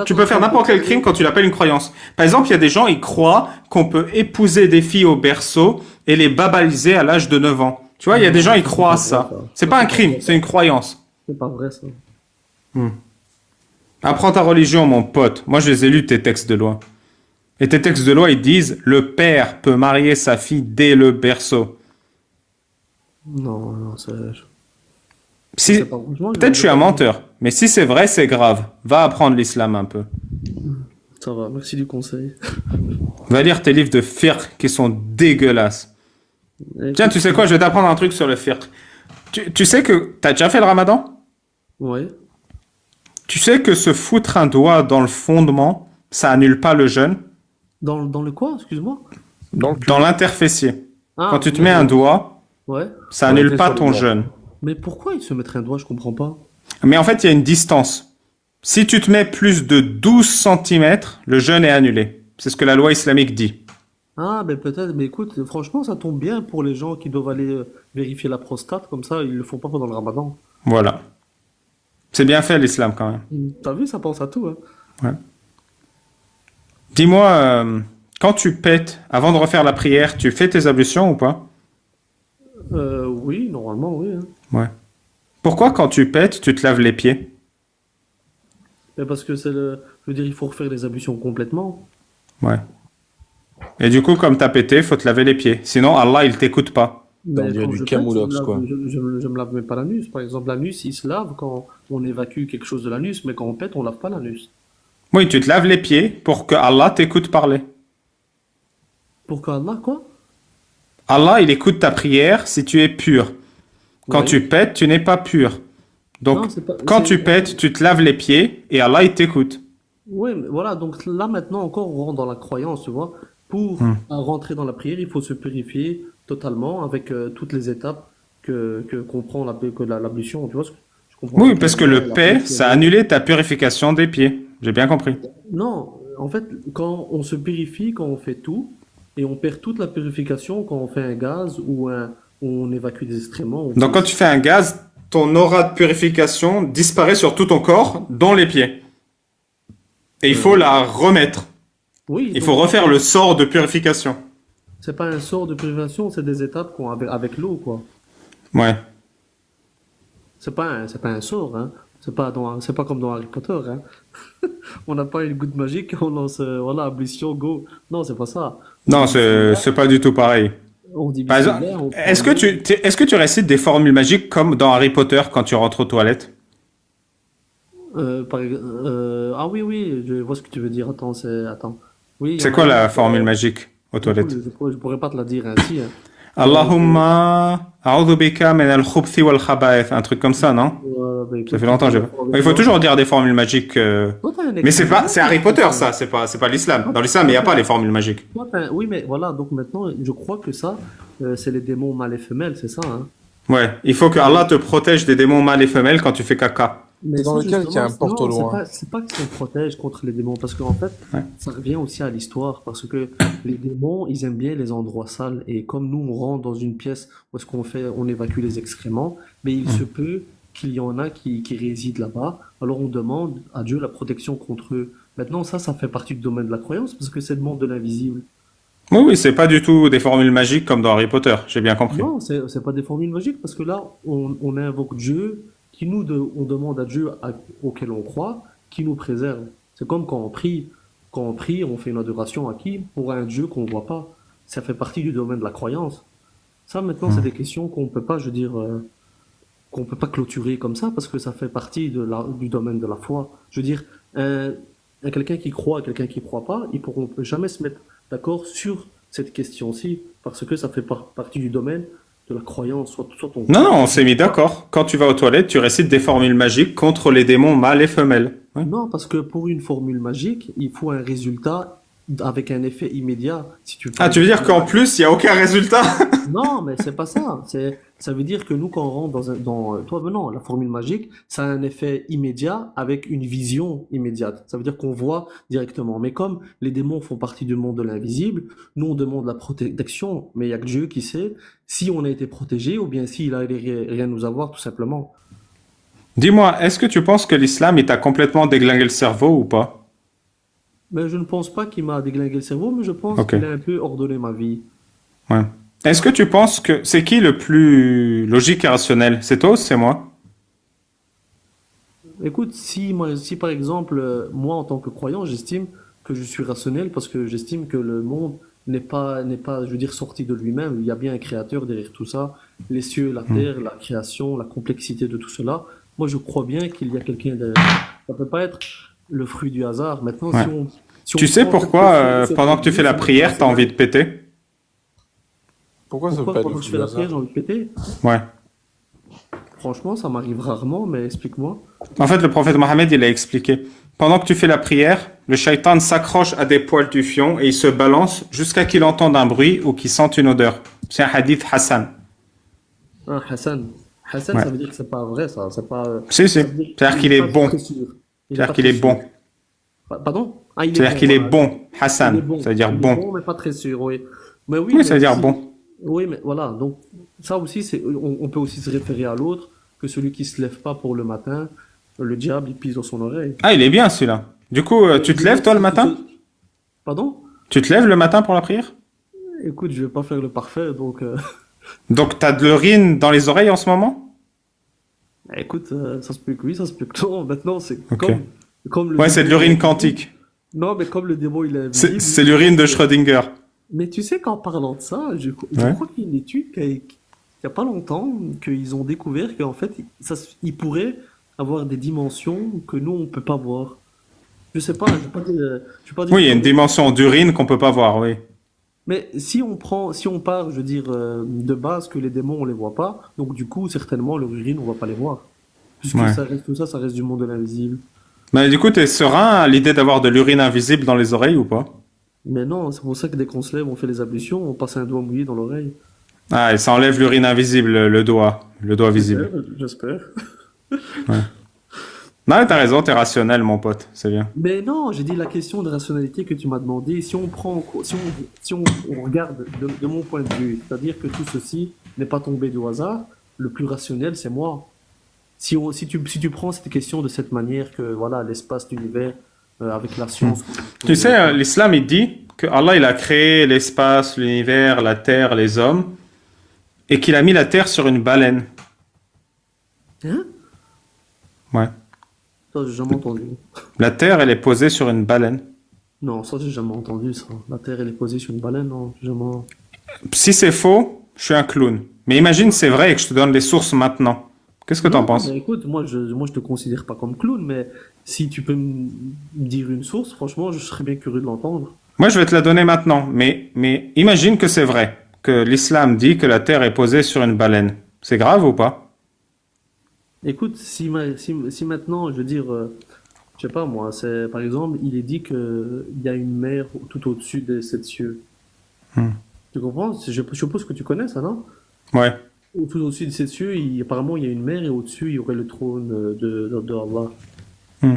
tu peux faire n'importe quel crime quand tu l'appelles une croyance. Par exemple, il y a des gens, ils croient qu'on peut épouser des filles au berceau et les babaliser à l'âge de 9 ans. Tu vois, il y a des gens, ils croient à ça. C'est pas un crime, c'est une croyance. C'est pas vrai, ça. Apprends ta religion, mon pote. Moi, je les ai lus, tes textes de loi. Et tes textes de loi, ils disent, le père peut marier sa fille dès le berceau. Non, non, c'est... Si, c'est pas- franchement, peut-être je suis un menteur, mais si c'est vrai, c'est grave. Va apprendre l'islam un peu. Ça va, merci du conseil. Va lire tes livres de fiqh qui sont dégueulasses. Tiens, tu sais quoi, je vais t'apprendre un truc sur le fiqh. Tu sais que t'as déjà fait le ramadan? Ouais. Tu sais que se foutre un doigt dans le fondement, ça annule pas le jeûne? Dans le quoi, excuse-moi? Dans l'interfessier. Ah, Quand tu te mets un doigt, Ouais. ça Ouais, annule t'es pas sur le ton doigt. jeûne. Mais pourquoi il se mettrait un doigt, je comprends pas. Mais en fait, il y a une distance. Si tu te mets plus de 12 centimètres, le jeûne est annulé. C'est ce que la loi islamique dit. Ah, ben peut-être, mais écoute, franchement, ça tombe bien pour les gens qui doivent aller vérifier la prostate, comme ça, ils le font pas pendant le ramadan. Voilà. C'est bien fait l'islam quand même. T'as vu, ça pense à tout, hein. Dis-moi, quand tu pètes, avant de refaire la prière, tu fais tes ablutions ou pas? Oui, normalement, oui, hein. Ouais. Pourquoi quand tu pètes, tu te laves les pieds? Mais parce que je veux dire, il faut refaire les ablutions complètement. Ouais. Et du coup, comme t'as pété, faut te laver les pieds. Sinon, Allah, il t'écoute pas. On dirait quand du je pète, camoulox, quoi. je me lave même pas l'anus. Par exemple, l'anus, il se lave quand on évacue quelque chose de l'anus, mais quand on pète, on lave pas l'anus. Oui, tu te laves les pieds pour que Allah t'écoute parler. Pour qu'Allah, quoi? Allah, il écoute ta prière si tu es pur. Quand Ouais. tu pètes, tu n'es pas pur. Donc, Non, c'est pas- quand c'est- tu pètes, tu te laves les pieds et Allah, il t'écoute. Oui, mais voilà, donc là maintenant encore on rentre dans la croyance, tu vois. Pour rentrer dans la prière, il faut se purifier totalement avec toutes les étapes que comprend l'ablution, tu vois. Je comprends Oui, pas parce que la le paix, prière, ça a annulé ta purification des pieds. J'ai bien compris. Non, en fait, quand on se purifie, quand on fait tout, et on perd toute la purification quand on fait un gaz ou on évacue des excréments. Donc, quand tu fais un gaz, ton aura de purification disparaît sur tout ton corps, dont les pieds. Et il faut la remettre. Oui, Il donc, faut refaire le sort de purification. c'est pas un sort de purification, c'est des étapes avec l'eau, quoi. Ouais. C'est pas un sort, hein. C'est pas comme dans Harry Potter, hein. On n'a pas une goutte magique, on lance, voilà, ablution, go. Non, c'est pas ça. Non, c'est pas du tout pareil. On dit Par exemple, bismillah, on prend est-ce que l'eau. est-ce que tu récites des formules magiques comme dans Harry Potter quand tu rentres aux toilettes? Ah oui, oui, je vois ce que tu veux dire. Attends. Oui, il y C'est en a quoi une, la formule magique aux du coup, toilettes? je pourrais pas te la dire ainsi, hein. Allahumma a'udhu bika min al-khubthi wal khaba'ith. Un truc comme ça, non? Bah, Ça écoute, fait longtemps que j'ai pas. Il faut toujours dire des formules magiques. Toi, t'as un Mais c'est exemple. pas, c'est Harry Potter, ça. C'est pas l'islam. Dans l'islam, il n'y a pas les formules magiques. Oui, mais voilà, donc maintenant, je crois que ça, c'est les démons mâles et femelles, c'est ça, hein. Ouais. Il faut que Allah te protège des démons mâles et femelles quand tu fais caca. Mais dans ça, lequel justement, qu'il y a un porte au non, loin. c'est pas qu'ils se protègent contre les démons, parce qu'en fait, Ouais. ça revient aussi à l'histoire, parce que les démons, ils aiment bien les endroits sales, et comme nous, on rentre dans une pièce où est-ce qu'on fait, on évacue les excréments, mais il se peut qu'il y en a qui résident là-bas, alors on demande à Dieu la protection contre eux. Maintenant, ça fait partie du domaine de la croyance, parce que c'est le monde de l'invisible. Oui, oui, c'est pas du tout des formules magiques comme dans Harry Potter. J'ai bien compris. Non, c'est pas des formules magiques, parce que là, on invoque Dieu, on demande à Dieu auquel on croit, qui nous préserve. C'est comme quand on prie. Quand on prie, on fait une adoration à qui? Pour un Dieu qu'on voit pas. Ça fait partie du domaine de la croyance. Ça, maintenant, c'est des questions qu'on peut pas, je veux dire, qu'on peut pas clôturer comme ça, parce que ça fait partie du domaine de la foi. Je veux dire, quelqu'un qui croit et quelqu'un qui croit pas, ils pourront jamais se mettre d'accord sur cette question-ci, parce que ça fait partie du domaine de la croyance, soit on Non, non, on s'est mis d'accord. Quand tu vas aux toilettes, tu récites des formules magiques contre les démons mâles et femelles. Ouais. Non, parce que pour une formule magique, il faut un résultat avec un effet immédiat. Si tu Ah, fais- tu veux dire qu'en plus, il n'y a aucun résultat? Non, mais c'est pas ça. Ça veut dire que nous, quand on rentre toi, ben non, la formule magique, ça a un effet immédiat avec une vision immédiate. Ça veut dire qu'on voit directement. Mais comme les démons font partie du monde de l'invisible, nous, on demande la protection, mais il y a que Dieu qui sait si on a été protégé ou bien s'il a rien nous avoir, tout simplement. Dis-moi, est-ce que tu penses que l'islam, il t'a complètement déglingué le cerveau ou pas? Mais je ne pense pas qu'il m'a déglingué le cerveau, mais je pense Ok, qu'il a un peu ordonné ma vie. ouais. Est-ce que tu penses que c'est qui le plus logique et rationnel? C'est toi ou c'est moi? Écoute, si par exemple, moi en tant que croyant, j'estime que je suis rationnel parce que j'estime que le monde n'est pas, je veux dire, sorti de lui-même. Il y a bien un créateur derrière tout ça, les cieux, la Hmm. terre, la création, la complexité de tout cela. Moi, je crois bien qu'il y a quelqu'un derrière. Ça peut pas être le fruit du hasard. Maintenant, Ouais. si on Tu sais prend cette pourquoi, cette pendant que tu fais la c'est prière, t'as envie de péter? Pourquoi ça veut pourquoi pas être pendant le que je fruit fais du la prière, hasard? j'ai envie de péter? Ouais. Franchement, ça m'arrive rarement, mais explique-moi. En fait, le prophète Mohammed, il a expliqué. Pendant que tu fais la prière, le shaitan s'accroche à des poils du fion et il se balance jusqu'à qu'il entende un bruit ou qu'il sente une odeur. C'est un hadith Hassan. Ah, Hassan. Hassan, Ouais. ça veut dire que c'est pas vrai, ça. C'est pas, Si, si. ça veut dire C'est-à-dire qu'il est est pas bon. très sûr. Il est C'est-à-dire pas qu'il très est sûr. bon. Pardon? Ah, il est C'est-à-dire bon, qu'il est voilà. bon. Il est Hassan. bon. Ça veut dire Il est bon. bon, mais pas très sûr, oui. Mais oui, Oui, ça mais veut dire si. bon. Oui, mais voilà. Donc, ça aussi, on peut aussi se référer à l'autre, que celui qui se lève pas pour le matin, le diable, il pise dans son oreille. Ah, il est bien celui-là. Du coup, tu te lèves toi le matin? Pardon? Tu te lèves le matin pour la prière? Écoute, je vais pas faire le parfait, donc, Donc, t'as de l'urine dans les oreilles en ce moment? écoute, ça se peut que oui, ça se peut que non. Maintenant, c'est Ok. comme le Ouais, c'est de démon, il est l'urine invisible. quantique. Non, mais comme le démon, il est C'est invisible. c'est l'urine de Schrödinger. Mais tu sais qu'en parlant de ça, je Ouais. crois qu'il y a une étude qui a pas longtemps qu'ils ont découvert qu'en fait, ils pourraient avoir des dimensions que nous, on peut pas voir. Je sais pas, je vais pas dire, je vais pas dire Oui, il y a une que- dimension d'urine qu'on peut pas voir, oui. Mais si on part, je veux dire, de base que les démons, on les voit pas, donc du coup, certainement, leur urine, on va pas les voir. Puisque Ouais. tout ça, ça reste du monde de l'invisible. Mais du coup, t'es serein à l'idée d'avoir de l'urine invisible dans les oreilles ou pas? Mais non, c'est pour ça que dès qu'on se lève, on fait les ablutions, on passe un doigt mouillé dans l'oreille. Ah, et ça enlève l'urine invisible, le doigt visible. J'espère. Non, mais t'as raison, t'es rationnel, mon pote, c'est bien. Mais non, j'ai dit la question de rationalité que tu m'as demandé. Si on prend, si on regarde de mon point de vue, c'est-à-dire que tout ceci n'est pas tombé du hasard, le plus rationnel, c'est moi. Si tu prends cette question de cette manière que voilà l'espace, l'univers, avec la science. Tu sais, l'islam, il dit que Allah, il a créé l'espace, l'univers, la terre, les hommes, et qu'il a mis la terre sur une baleine. Hein? Ouais. Ça, j'ai jamais entendu. La terre, elle est posée sur une baleine. Non, ça, j'ai jamais entendu ça. La Terre, elle est posée sur une baleine, non, j'ai jamais. Si c'est faux, je suis un clown. Mais imagine, c'est vrai et que je te donne les sources maintenant. Qu'est-ce que t'en Non, penses? mais écoute, moi, je te considère pas comme clown, mais si tu peux me dire une source, franchement, je serais bien curieux de l'entendre. Moi, je vais te la donner maintenant. Mais imagine que c'est vrai. Que l'islam dit que la terre est posée sur une baleine. C'est grave ou pas? Écoute, si maintenant, je veux dire, je sais pas moi, c'est par exemple, il est dit que il y a une mer tout au-dessus des sept cieux. Hmm. Tu comprends? Je suppose que tu connais ça, non? Ouais. Tout au-dessus des sept cieux, apparemment, il y a une mer et au-dessus, il y aurait le trône de Allah. Hmm.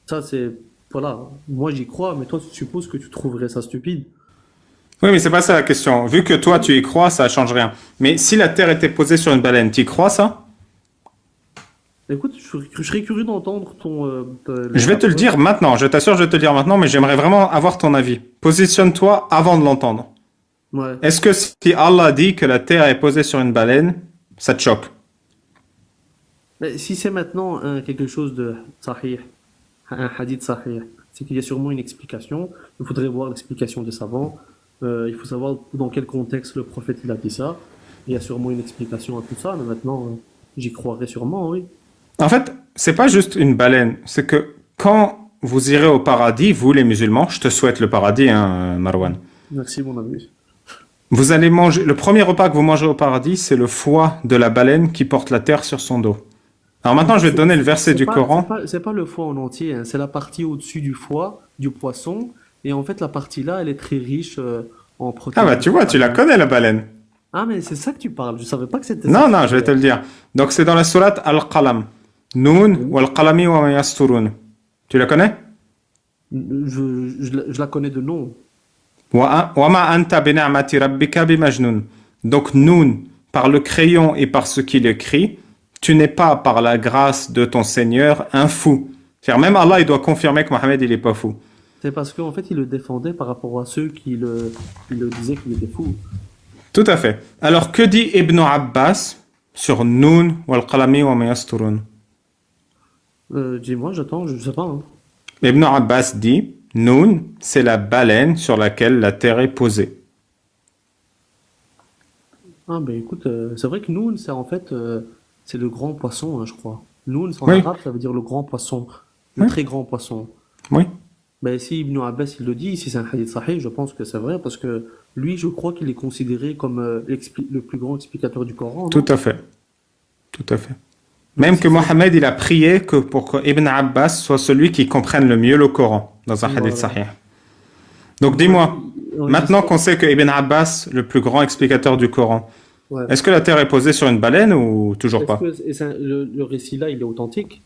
Ça, c'est, voilà. Moi, j'y crois, mais toi, tu supposes que tu trouverais ça stupide. Oui, mais c'est pas ça la question. Vu que toi, tu y crois, ça change rien. Mais si la terre était posée sur une baleine, tu y crois ça? Écoute, je serais curieux d'entendre Je vais te le dire maintenant. Je t'assure, je vais te le dire maintenant, mais j'aimerais vraiment avoir ton avis. Positionne-toi avant de l'entendre. Ouais. Est-ce que si Allah dit que la terre est posée sur une baleine, ça te choque? Mais si c'est maintenant quelque chose de sahih, un hadith sahih, c'est qu'il y a sûrement une explication. Il faudrait voir l'explication des savants. Il faut savoir dans quel contexte le prophète il a dit ça. Il y a sûrement une explication à tout ça, mais maintenant, j'y croirais sûrement, oui. En fait, c'est pas juste une baleine. C'est que quand vous irez au paradis, vous les musulmans, je te souhaite le paradis, hein, Marwan. Merci, mon ami. Vous allez manger, le premier repas que vous mangez au paradis, c'est le foie de la baleine qui porte la terre sur son dos. Alors maintenant, je vais te donner le verset du Coran. C'est pas le foie en entier, hein, c'est la partie au-dessus du foie, du poisson. Et en fait, la partie là, elle est très riche en Ah protéines. bah tu vois, tu la connais la baleine. Ah, mais c'est ça que tu parles. Je savais pas que c'était ça. Non, non, je vais te le dire. Donc c'est dans la sourate Al-Qalam. Noun wal qalami wa ma yasturun. Tu la connais? Je la connais de nom. Wa ma anta bi ni'mati rabbika bi majnun. Donc Noun, par le crayon et par ce qu'il écrit, tu n'es pas par la grâce de ton Seigneur un fou. C'est-à-dire même Allah, il doit confirmer que Mohammed, il est pas fou. C'est parce qu'en fait, il le défendait par rapport à ceux qui le disaient qu'il était fou. Tout à fait. Alors que dit Ibn Abbas sur Noun wal qalami wa ma yasturun? Dis-moi, j'attends, je sais pas. Hein. Ibn Abbas dit, Noun, c'est la baleine sur laquelle la terre est posée. Ah, ben écoute, c'est vrai que Noun, c'est en fait, c'est le grand poisson, hein, je crois. Noun, en Oui. arabe, ça veut dire le grand poisson, le Oui. très grand poisson. Oui. Ben si Ibn Abbas il le dit, si c'est un hadith sahih, je pense que c'est vrai, parce que lui, je crois qu'il est considéré comme le plus grand explicateur du Coran, non? Tout à fait. Tout à fait. Même que Mohammed, il a prié que pour que Ibn Abbas soit celui qui comprenne le mieux le Coran dans un hadith Voilà. sahih. Donc dis-moi, Ouais, maintenant qu'on sait que Ibn Abbas, le plus grand explicateur du Coran, ouais. est-ce que la terre est posée sur une baleine ou toujours Est-ce pas? que le récit là, il est authentique?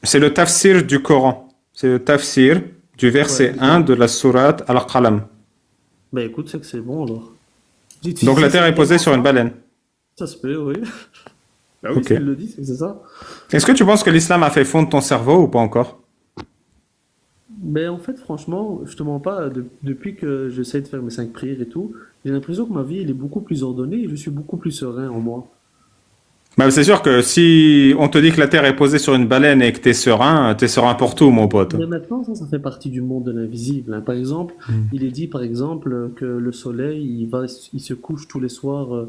C'est le tafsir du Coran. C'est le tafsir du verset Ouais. 1 de la sourate Al-Qalam. Ben écoute, c'est que c'est bon alors. Donc la terre est posée sur une baleine. Ça se peut, oui. Bah oui, Ok. s'il le dit, c'est que c'est ça. Est-ce que tu penses que l'islam a fait fondre ton cerveau ou pas encore? Mais en fait, franchement, je te mens pas, depuis que j'essaie de faire mes 5 prières et tout, j'ai l'impression que ma vie, elle est beaucoup plus ordonnée et je suis beaucoup plus serein en moi. Bah, c'est sûr que si on te dit que la terre est posée sur une baleine et que t'es serein pour tout, mon pote. Mais maintenant, ça fait partie du monde de l'invisible, hein. Par exemple, il est dit, par exemple, que le soleil, il se couche tous les soirs,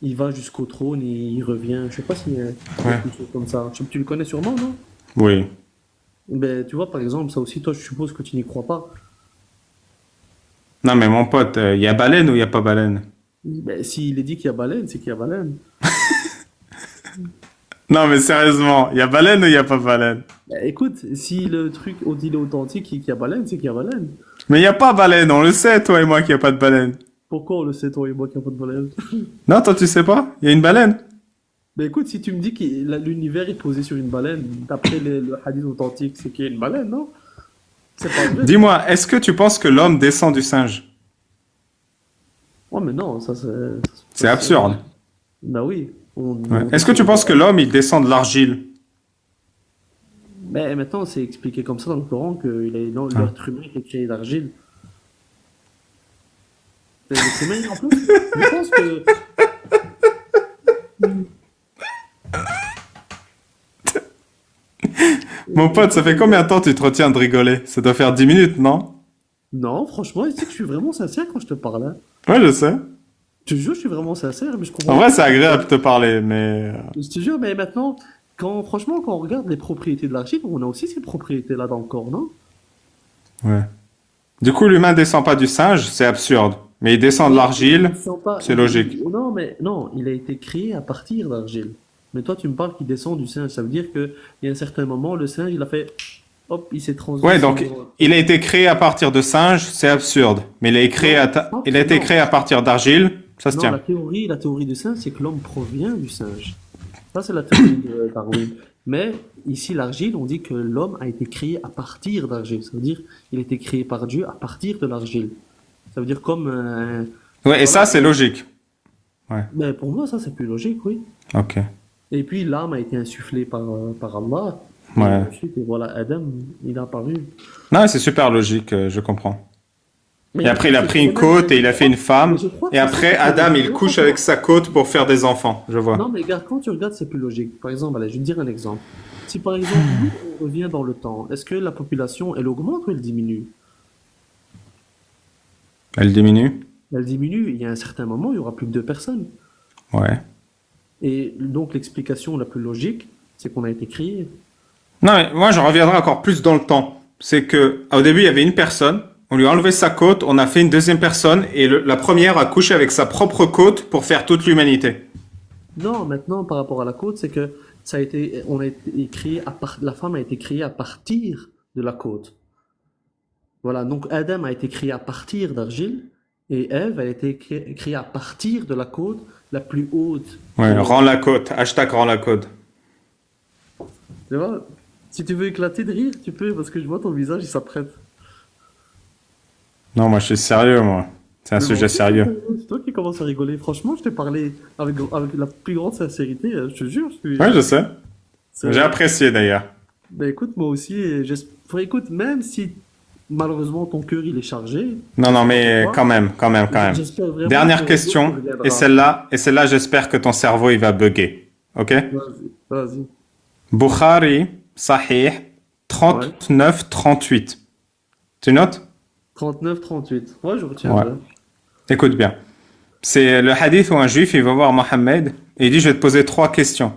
il va jusqu'au trône et il revient. Je sais pas s'il y a quelque chose comme ça. Tu le connais sûrement, non? Oui. Ben, tu vois, par exemple, ça aussi, toi, je suppose que tu n'y crois pas. Non, mais mon pote, il y a baleine ou il y a pas baleine? Ben, s'il est dit qu'il y a baleine, c'est qu'il y a baleine. Non, mais sérieusement, il y a baleine ou il y a pas baleine? Ben, écoute, si le truc, il est authentique et qu'il y a baleine, c'est qu'il y a baleine. Mais il y a pas baleine, on le sait, toi et moi, qu'il y a pas de baleine. Pourquoi on le sait, toi et moi, qu'il n'y a pas de baleine? Non, toi, tu sais pas? Il y a une baleine. Ben écoute, si tu me dis que l'univers est posé sur une baleine, d'après le hadith authentique, c'est qu'il y a une baleine, non? C'est pas vrai. Dis-moi, est-ce que tu penses que l'homme descend du singe? Oh, mais non, ça c'est. C'est absurde. Bah oui. Ouais. Est-ce que tu penses que l'homme, il descend de l'argile? Mais maintenant, c'est expliqué comme ça dans le Coran que l'être humain est créé d'argile. L'être humain, en plus, je pense que. Mon pote, ça fait combien de temps tu te retiens de rigoler? Ça doit faire 10 minutes, non? Non, franchement, tu sais que je suis vraiment sincère quand je te parle, hein. Ouais, je sais. Je te jure, je suis vraiment sincère, mais je En comprends. vrai, c'est agréable de te parler, mais... Je te jure, mais maintenant, franchement, quand on regarde les propriétés de l'argile, on a aussi ces propriétés-là dans le corps, non? Ouais. Du coup, l'humain descend pas du singe, c'est absurde. Mais il descend de l'argile, Ils sont pas- c'est logique. Non, mais non, il a été créé à partir d'argile. Mais toi, tu me parles qu'il descend du singe. Ça veut dire qu'il y a un certain moment, le singe, il a fait. Hop, il s'est transformé. Ouais, donc il a été créé à partir de singe, c'est absurde. Mais il a, il a été créé à partir d'argile, ça se Non, tient. la théorie du singe, c'est que l'homme provient du singe. Ça, c'est la théorie de Darwin. Mais ici, l'argile, on dit que l'homme a été créé à partir d'argile. Ça veut dire qu'il a été créé par Dieu à partir de l'argile. Ça veut dire comme un. Ouais, et ça, c'est logique. Mais pour moi, ça, c'est plus logique, oui. Ok. Et puis, l'âme a été insufflée par Allah. Ouais. Et ensuite, et voilà, Adam, il a apparu. Non, c'est super logique, je comprends. Mais Et après, il a pris une côte et il a fait une femme. Mais je crois que Et c'est après, ça. Adam, il couche avec sa côte pour faire des enfants, je vois. Non, mais regarde, quand tu regardes, c'est plus logique. Par exemple, allez, je vais te dire un exemple. Si par exemple, nous, on revient dans le temps, est-ce que la population, elle augmente ou elle diminue? Elle diminue? Elle diminue, il y a un certain moment, il y aura plus que 2 personnes. Ouais. Et donc, l'explication la plus logique, c'est qu'on a été créé. Non, mais moi, je reviendrai encore plus dans le temps. C'est que, au début, il y avait une personne, on lui a enlevé sa côte, on a fait une deuxième personne, et la première a couché avec sa propre côte pour faire toute l'humanité. Non, maintenant, par rapport à la côte, c'est que ça a été, on a été créé la femme a été créée à partir de la côte. Voilà, donc Adam a été créé à partir d'argile et Ève a été créée à partir de la côte la plus haute. Ouais, rends la côte. Hashtag rends la côte. Tu vois, si tu veux éclater de rire, tu peux, parce que je vois ton visage, il s'apprête. Non, moi je suis sérieux, moi. C'est un Mais sujet bon, sérieux. c'est toi qui commences à rigoler. Franchement, je t'ai parlé avec la plus grande sincérité, je te jure. Ouais, je sais. C'est- J'ai apprécié d'ailleurs. Ben écoute, moi aussi, écoute, même si malheureusement ton cœur il est chargé, Non, non, mais pourquoi, quand même. j'espère vraiment Dernière qu'un jour, tu question, reviendras. et celle-là, j'espère que ton cerveau, il va bugger. Ok? Vas-y, vas-y. Bukhari, Sahih, Ouais. 39-38. Tu notes? 39-38. Ouais, je Ouais. retiendrai. Écoute bien. C'est le hadith où un juif, il va voir Mohammed et il dit, je vais te poser 3 questions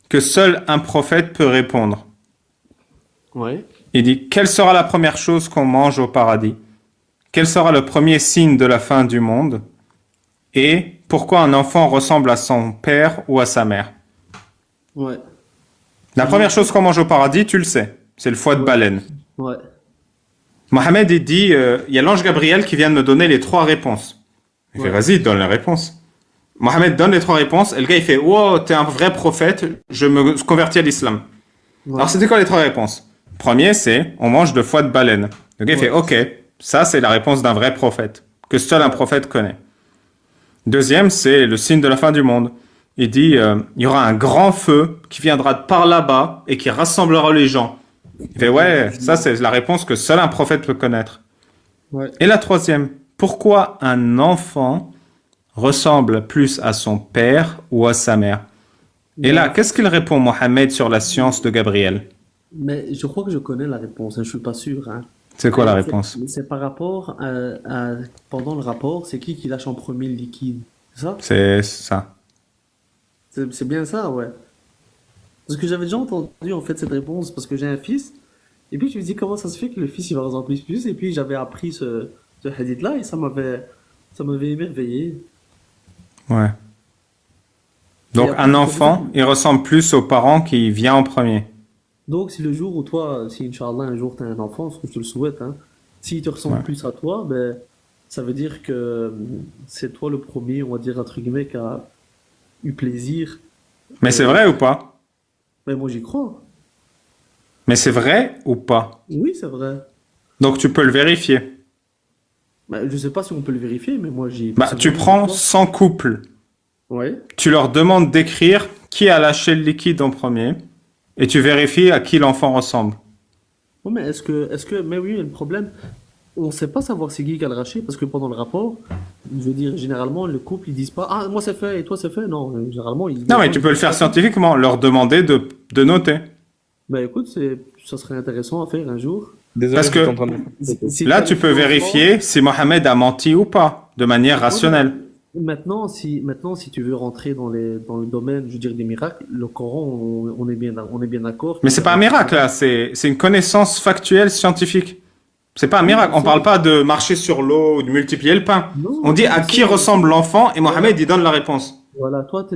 que seul un prophète peut répondre. Ouais. Il dit, quelle sera la première chose qu'on mange au paradis? Quel sera le premier signe de la fin du monde? Et pourquoi un enfant ressemble à son père ou à sa mère? Ouais. La Je- première chose qu'on mange au paradis, tu le sais, c'est le foie de Ouais. baleine. Ouais. Mohamed, il dit, il y a l'ange Gabriel qui vient de me donner les 3 réponses. Il fait, Ouais. vas-y, donne les réponses. Mohamed donne les 3 réponses et le gars, il fait, wow, t'es un vrai prophète, je me convertis à l'islam. Ouais. Alors, c'était quoi les 3 réponses? Premier, c'est, on mange de foie de baleine. Le gars, il fait, Ouais. ok, ça, c'est la réponse d'un vrai prophète, que seul un Ouais. prophète connaît. Deuxième, c'est le signe de la fin du monde. Il dit, il y aura un grand feu qui viendra de par là-bas et qui rassemblera les gens. Il fait, ouais, ça, c'est la réponse que seul un prophète peut connaître. Ouais. Et la troisième, pourquoi un enfant ressemble plus à son père ou à sa mère? Et là, Ben, qu'est-ce qu'il répond, Mohamed, sur la science de Gabriel? mais je crois que je connais la réponse, hein, je suis pas sûr, hein. C'est quoi la réponse? C'est par rapport pendant le rapport, c'est qui lâche en premier le liquide? C'est ça? C'est ça. C'est bien ça, ouais. Parce que j'avais déjà entendu en fait cette réponse parce que j'ai un fils. Et puis je me dis comment ça se fait que le fils il va ressembler plus. Et puis j'avais appris ce hadith-là et ça m'avait émerveillé. Ouais. Et Donc, après, un enfant, il ressemble plus aux parents qui vient en premier. donc si le jour où toi, si Inch'Allah un jour t'as un enfant, ce que je te le souhaite, hein, s'il te ressemble Ouais. plus à toi, ben ça veut dire que c'est toi le premier, on va dire entre guillemets, qui a eu plaisir. Mais c'est vrai ou pas? Ben moi j'y crois. Mais c'est vrai ou pas? Oui, c'est vrai. Donc, tu peux le vérifier. Ben, je sais pas si on peut le vérifier, mais moi Bah, tu personnellement, j'y prends crois. 100 couples. Ouais. Tu leur demandes d'écrire qui a lâché le liquide en premier et tu vérifies à qui l'enfant ressemble. Ouais, mais mais oui, le problème, on ne sait pas savoir c'est qui a le raché parce que pendant le rapport, je veux dire, généralement, le couple, ils disent pas, ah, moi c'est fait et toi c'est fait. Non, généralement, Non, mais tu peux le faire scientifiquement, leur demander de noter. Ben écoute, ça serait intéressant à faire un jour. Désolé, Parce j'étais que en train de... Si là, t'as tu les peux financements- vérifier si Mohamed a menti ou pas, de manière rationnelle. Maintenant, si tu veux rentrer dans le domaine, je veux dire, des miracles, le Coran, on est bien d'accord. Mais c'est pas un miracle, là, c'est une connaissance factuelle scientifique. C'est pas un miracle. On parle pas de marcher sur l'eau ou de multiplier le pain. Non, On dit je à sais, qui ressemble l'enfant et Mohamed, il donne la réponse. Voilà, toi,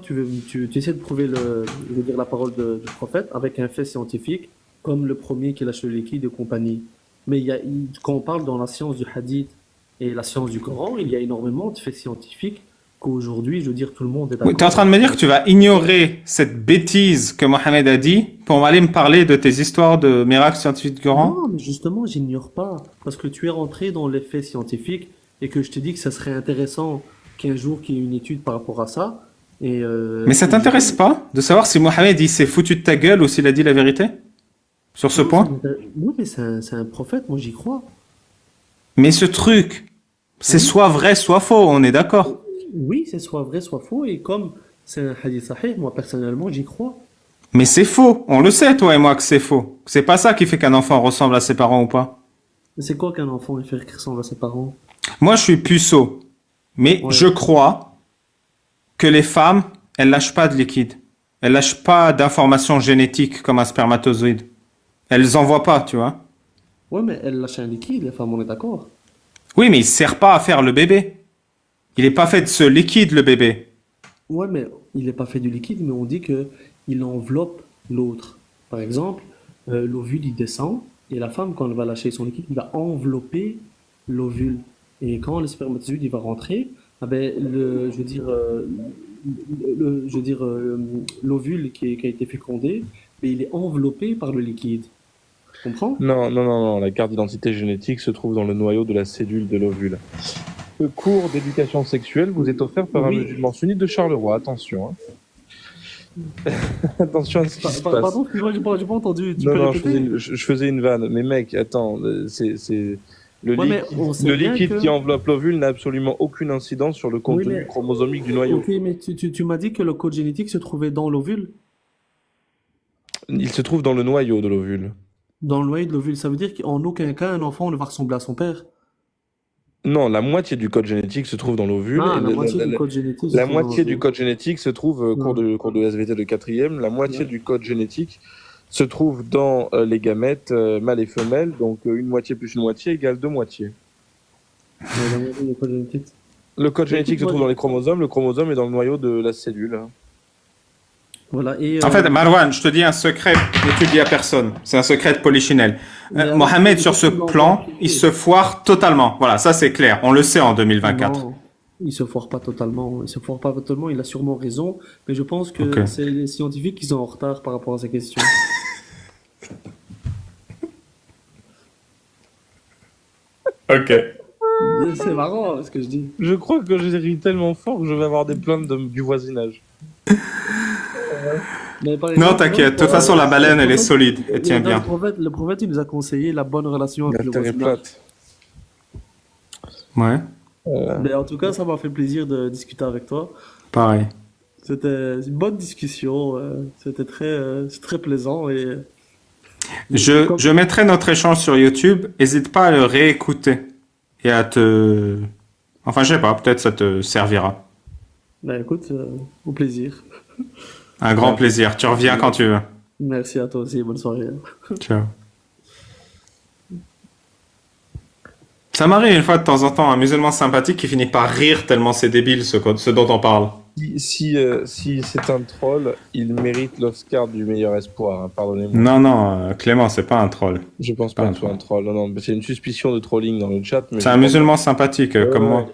tu essaies de prouver je veux dire, la parole du prophète avec un fait scientifique, comme le premier qui lâche le liquide et compagnie. Mais quand on parle dans la science du hadith et la science du Coran, il y a énormément de faits scientifiques qu'aujourd'hui, je veux dire, tout le monde est Oui, d'accord. tu es en train de me dire que tu vas ignorer cette bêtise que Mohamed a dit pour aller me parler de tes histoires de miracles scientifiques du Coran? Non, mais justement, j'ignore pas. Parce que tu es rentré dans les faits scientifiques et que je te dis que ça serait intéressant qu'un jour qu'il y ait une étude par rapport à ça. Mais ça t'intéresse pas de savoir si Mohamed il s'est foutu de ta gueule ou s'il a dit la vérité sur ce point? Oui, mais c'est un prophète, moi j'y crois. Mais ce truc, c'est Oui. soit vrai, soit faux, on est d'accord. Oui, c'est soit vrai, soit faux. Et comme c'est un hadith sahih, moi personnellement j'y crois. Mais c'est faux, on le sait toi et moi que c'est faux. C'est pas ça qui fait qu'un enfant ressemble à ses parents ou pas. Mais c'est quoi qu'un enfant il fait qui ressemble à ses parents? Moi je suis puceau, mais Ouais. je crois que les femmes, elles lâchent pas de liquide. Elles lâchent pas d'informations génétiques comme un spermatozoïde. Elles envoient pas, tu vois. Ouais, mais elle lâche un liquide, les femmes, on est d'accord. Oui, mais il sert pas à faire le bébé. Il est pas fait de ce liquide, le bébé. Ouais, mais il n'est pas fait du liquide, mais on dit que il enveloppe l'autre. Par exemple, l'ovule il descend et la femme quand elle va lâcher son liquide, il va envelopper l'ovule. Et quand le spermatozoïde il va rentrer, ah ben je veux dire, l'ovule qui a été fécondé, mais il est enveloppé par le liquide. Tu comprends? Non, non, non, non, la carte d'identité génétique se trouve dans le noyau de la cellule de l'ovule. Le cours d'éducation sexuelle vous est offert par un Oui. musulman sunnite de Charleroi, attention. Hein. Attention à ce qui se passe. Pardon, excuse-moi, j'ai pas entendu. Tu Non, peux non, répéter? je faisais une vanne, mais mec, attends, c'est le Ouais, mais liquide, on sait le bien liquide que- qui enveloppe l'ovule n'a absolument aucune incidence sur le contenu mais- chromosomique du noyau. Ok, mais tu m'as dit que le code génétique se trouvait dans l'ovule. Il se trouve dans le noyau de l'ovule. Dans le noyau de l'ovule, ça veut dire qu'en aucun cas un enfant ne va ressembler à son père. Non, la moitié du code génétique se trouve dans l'ovule. Ah, et la moitié du code génétique se la trouve dans moitié du l'ovule. code génétique se trouve, cours de SVT de quatrième, la moitié Ouais. du code génétique se trouve dans les gamètes mâles et femelles, donc une moitié plus une moitié égale deux moitiés. Ouais, la moitié du code génétique. Le code génétique se moi, trouve je- dans les chromosomes, le chromosome est dans le noyau de la cellule. Voilà, et En fait, Marwan, je te dis un secret que tu dis à personne. C'est un secret de Polichinelle. Mais Mohamed, alors, sur ce c'est tout plan, dans- il se foire totalement. Voilà, ça c'est clair. On le sait en 2024. non, il se foire pas totalement. Il se foire pas totalement, il a sûrement raison, mais je pense que Ok. c'est les scientifiques qui sont en retard par rapport à ces questions. Ok. C'est marrant ce que je dis. Je crois que j'ai ri tellement fort que je vais avoir des plaintes du voisinage. Mais par Non, exemple, t'inquiète. De toute façon, la baleine, elle est solide. Elle tient bien. Le prophète, il nous a conseillé la bonne relation avec La le terre est voisinage. plate. Ouais, Mais en tout cas, ça m'a fait plaisir de discuter avec toi. pareil. C'était une bonne discussion. C'était c'est très plaisant et Je mettrai notre échange sur YouTube. N'hésite pas à le réécouter et à te... Enfin, je sais pas, peut-être ça te servira. bah, écoute, au plaisir. Un grand plaisir. Tu reviens quand tu veux. Merci à toi aussi. Bonne soirée. Ciao. Ça m'arrive une fois de temps en temps un musulman sympathique qui finit par rire tellement c'est débile ce dont on parle. Si c'est un troll, il mérite l'Oscar du meilleur espoir, hein, pardonnez-moi. Non, non, Clément, c'est pas un troll. Je pense Pas pas un que ce soit un troll. Non, non, c'est une suspicion de trolling dans le chat. Mais C'est un musulman sympathique, comme moi.